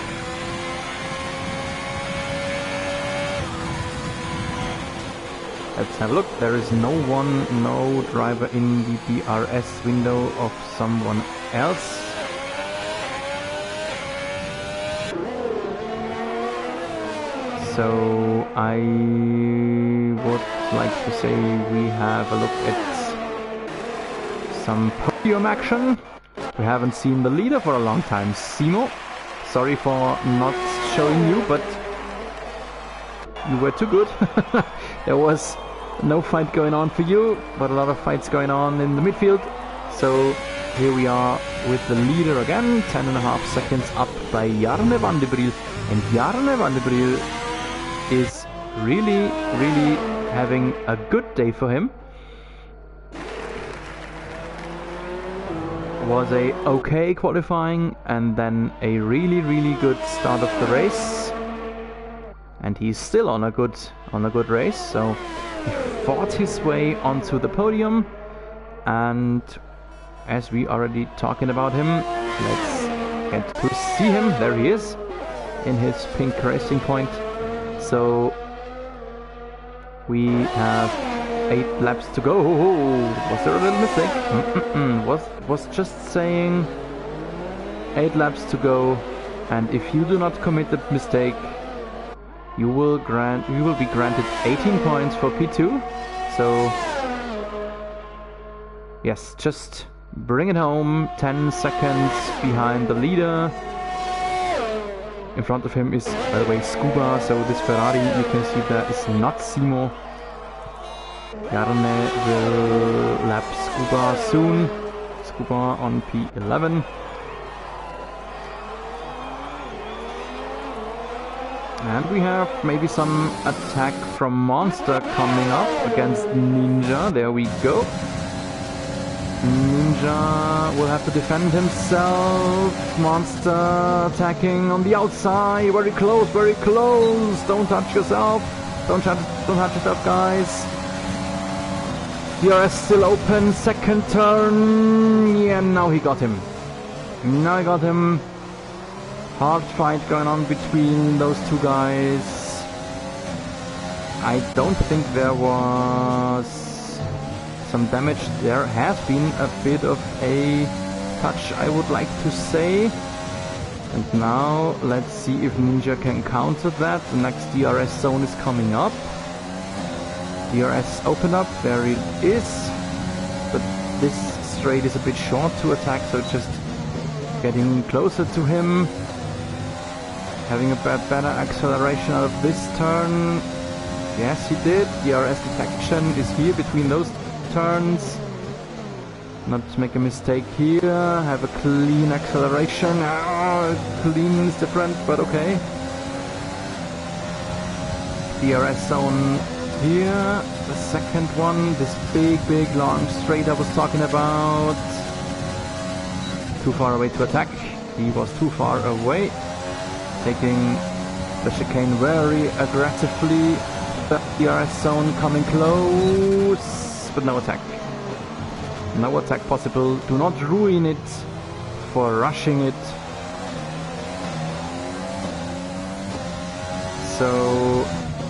Let's have a look. There is no driver in the DRS window of someone else. So I would like to say we have a look at some podium action. We haven't seen the leader for a long time. Simo, sorry for not showing you, but you were too good. There was no fight going on for you, but a lot of fights going on in the midfield. So here we are with the leader again, 10.5 seconds up by Jarne van der Briel. And Jarne van der Briel is really having a good day for him. Was a okay qualifying and then a really good start of the race, and he's still on a good race, so he fought his way onto the podium. And as we already talking about him, let's get to see him. There he is in his pink racing point. So we have 8 laps to go. Was there a little mistake? Was just saying 8 laps to go, and if you do not commit the mistake, you will be granted 18 points for P2. So yes, just bring it home. 10 seconds behind the leader. In front of him is, by the way, Scuba, so this Ferrari you can see there is not Simo. Jarne will lap Scuba soon. Scuba on P11. And we have maybe some attack from Monster coming up against Ninja. There we go. Ninja will have to defend himself. Monster attacking on the outside. Very close, very close. Don't touch yourself. Don't touch yourself, guys. DRS still open. Second turn. Yeah, now he got him. Now he got him. Hard fight going on between those two guys. I don't think there was some damage. There has been a bit of a touch, I would like to say. And now let's see if Ninja can counter that. The next DRS zone is coming up. DRS open up, there it is. But this straight is a bit short to attack, so just getting closer to him. Having a better acceleration out of this turn. Yes, he did. DRS detection is here between those turns. Not make a mistake here. Have a clean acceleration. Clean is different, but okay. DRS zone here. The second one. This big long straight I was talking about. Too far away to attack. He was too far away. Taking the chicane very aggressively. The DRS zone coming close, but no attack. No attack possible. Do not ruin it for rushing it. So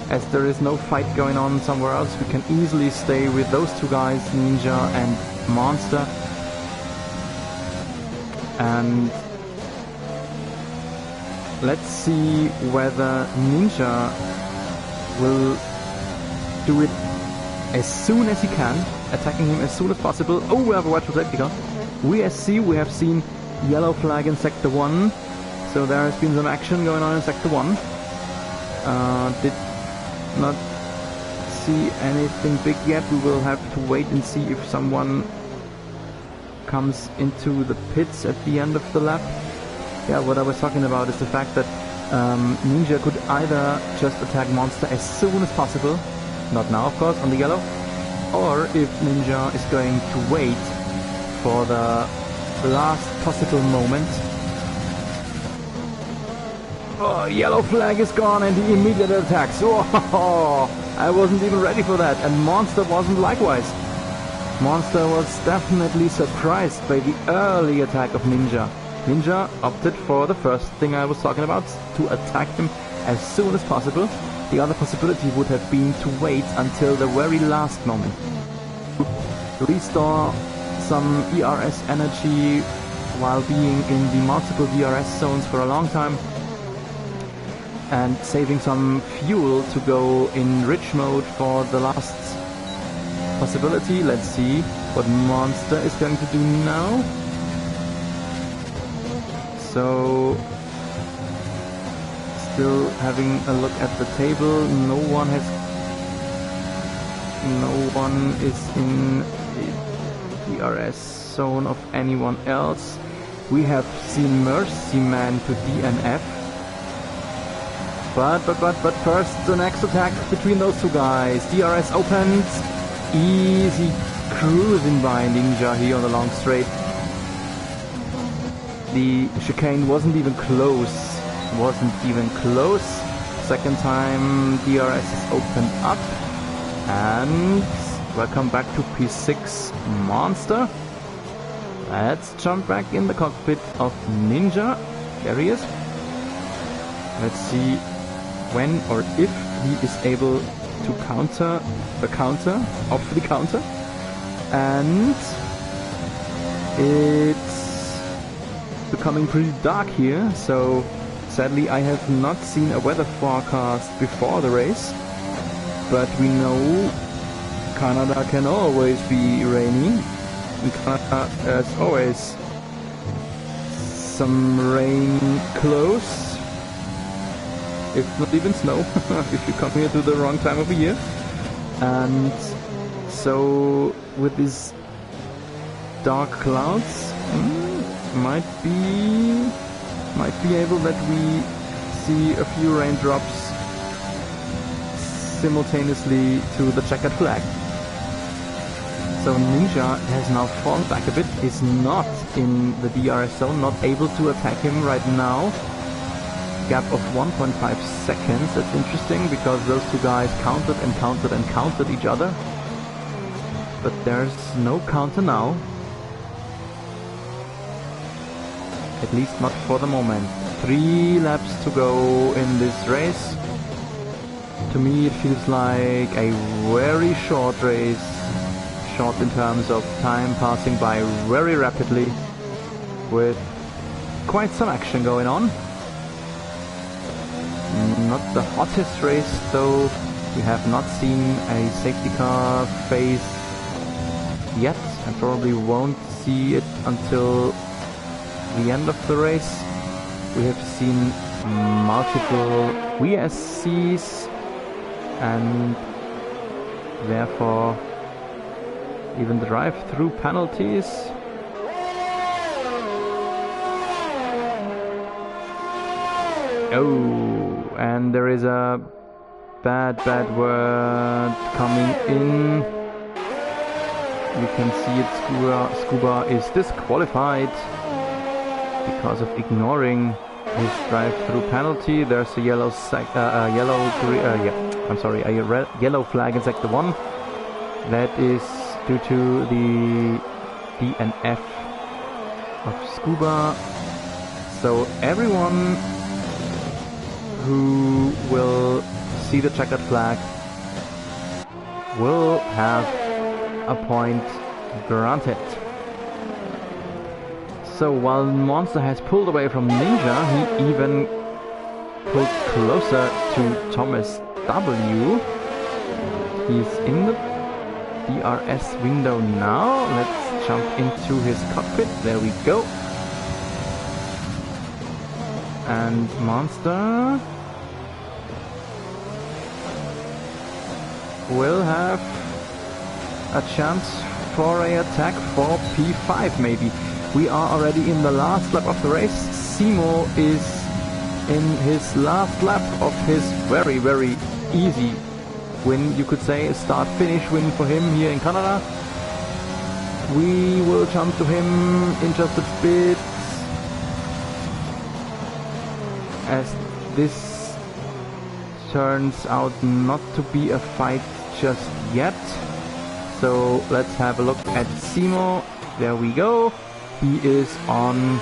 As there is no fight going on somewhere else, we can easily stay with those two guys, Ninja and Monster. And let's see whether Ninja will do it as soon as he can, attacking him as soon as possible. Oh, we have a watch replica. We have seen yellow flag in Sector 1, so there has been some action going on in Sector 1. Did not see anything big yet. We will have to wait and see if someone comes into the pits at the end of the lap. Yeah, what I was talking about is the fact that Ninja could either just attack Monster as soon as possible, not now of course, on the yellow, or if Ninja is going to wait for the last possible moment. Oh, yellow flag is gone and he immediately attacks. Oh, I wasn't even ready for that, and Monster wasn't likewise. Monster was definitely surprised by the early attack of Ninja. Ninja opted for the first thing I was talking about, to attack him as soon as possible. The other possibility would have been to wait until the very last moment. Restore some ERS energy while being in the multiple DRS zones for a long time. And saving some fuel to go in rich mode for the last possibility. Let's see what Monster is going to do now. So, still having a look at the table. No one is in the DRS zone of anyone else. We have seen Mercy Man to DNF. But first the next attack between those two guys. DRS opened. Easy cruising by Ninja here on the long straight. The chicane wasn't even close. Second time DRS is opened up. And welcome back to P6 Monster. Let's jump back in the cockpit of Ninja. There he is. Let's see when or if he is able to counter the counter of the counter. And it's becoming pretty dark here, so sadly I have not seen a weather forecast before the race, but we know Canada can always be rainy. In Canada there's always some rain close, if not even snow, if you come here to the wrong time of the year. And so with these dark clouds, might be able that we see a few raindrops simultaneously to the checkered flag. So Ninja has now fallen back a bit, is not in the DRS zone, not able to attack him right now. Gap of 1.5 seconds. That's interesting because those two guys counted and counted and counted each other. But there's no counter now. At least not for the moment. 3 laps to go in this race. To me it feels like a very short race. Short in terms of time passing by very rapidly, with quite some action going on. Not the hottest race though. We have not seen a safety car phase yet, and probably won't see it until the end of the race. We have seen multiple VSCs, and therefore even drive-through penalties. Oh, and there is a bad word coming in. You can see it. Scuba is disqualified because of ignoring his drive-through penalty. There's a yellow yellow flag in Sector 1. That is due to the DNF of Scuba. So everyone who will see the checkered flag will have a point granted. So while Monster has pulled away from Ninja, he even pulled closer to Thomas W. He's in the DRS window now. Let's jump into his cockpit. There we go. And Monster will have a chance for a attack for P5 maybe. We are already in the last lap of the race. Simo is in his last lap of his very, very easy win, you could say, a start-finish win for him here in Canada. We will jump to him in just a bit, as this turns out not to be a fight just yet. So let's have a look at Simo. There we go. He is on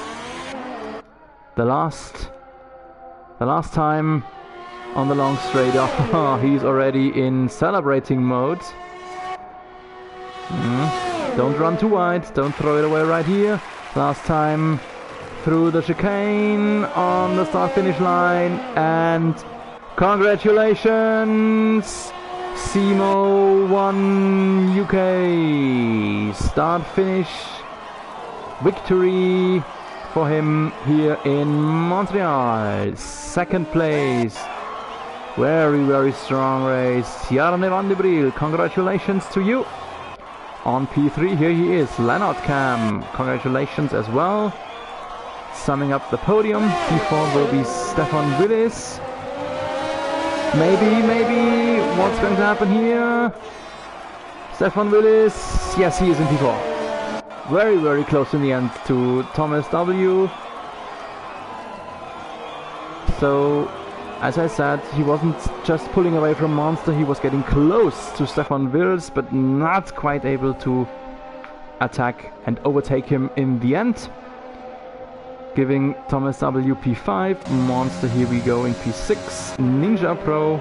the last time on the long straight. Oh, he's already in celebrating mode. Don't run too wide. Don't throw it away right here. Last time through the chicane on the start-finish line, and congratulations! Simo won UK start-finish victory for him here in Montreal. Second place. Very, very strong race. Jarne van de Briel, congratulations to you. On P3, here he is, Leonard Cam. Congratulations as well. Summing up the podium, P4 will be Stefan Willis. Maybe, what's going to happen here? Stefan Willis, yes, he is in P4. Very, very close in the end to Thomas W. So, as I said, he wasn't just pulling away from Monster, he was getting close to Stefan Wills, but not quite able to attack and overtake him in the end. Giving Thomas W P5, Monster, here we go, in P6. Ninja Pro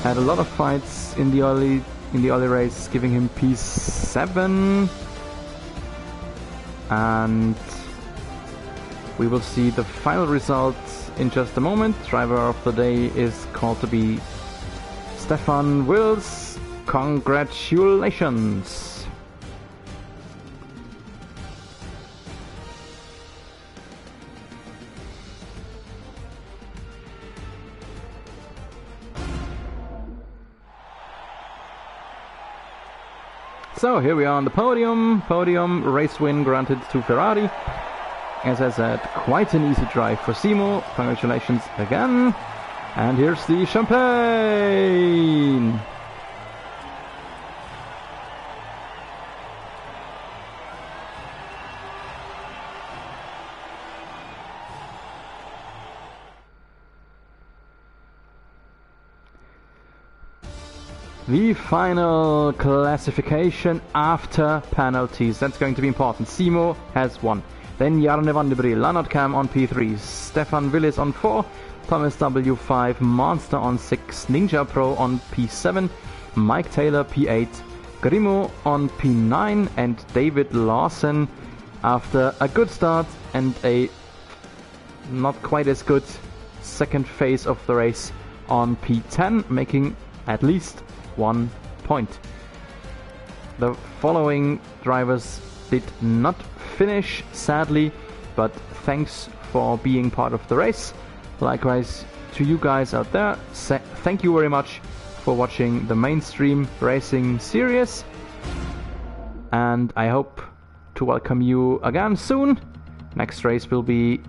had a lot of fights in the early race, giving him P7. And we will see the final results in just a moment. Driver of the day is called to be Stefan Wills. Congratulations! So here we are on the podium. Race win granted to Ferrari. As I said, quite an easy drive for Simo. Congratulations again. And here's the champagne. The final classification after penalties. That's going to be important. Simo has 1. Then Jarne van de Briel, Leonard Cam on P3, Stefan Willis on 4, Thomas W 5, Monster on 6, Ninja Pro on P7, Mike Taylor P8, Grimo on P9, and David Lawson, after a good start and a not quite as good second phase of the race, on P10, making at least 1 point. The following drivers did not finish, sadly, but thanks for being part of the race. Likewise to you guys out there, thank you very much for watching the mainstream racing series, and I hope to welcome you again soon. Next race will be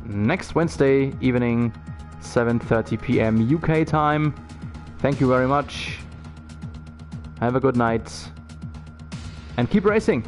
next Wednesday evening, 7:30 p.m. UK time. Thank you very much. Have a good night and keep racing.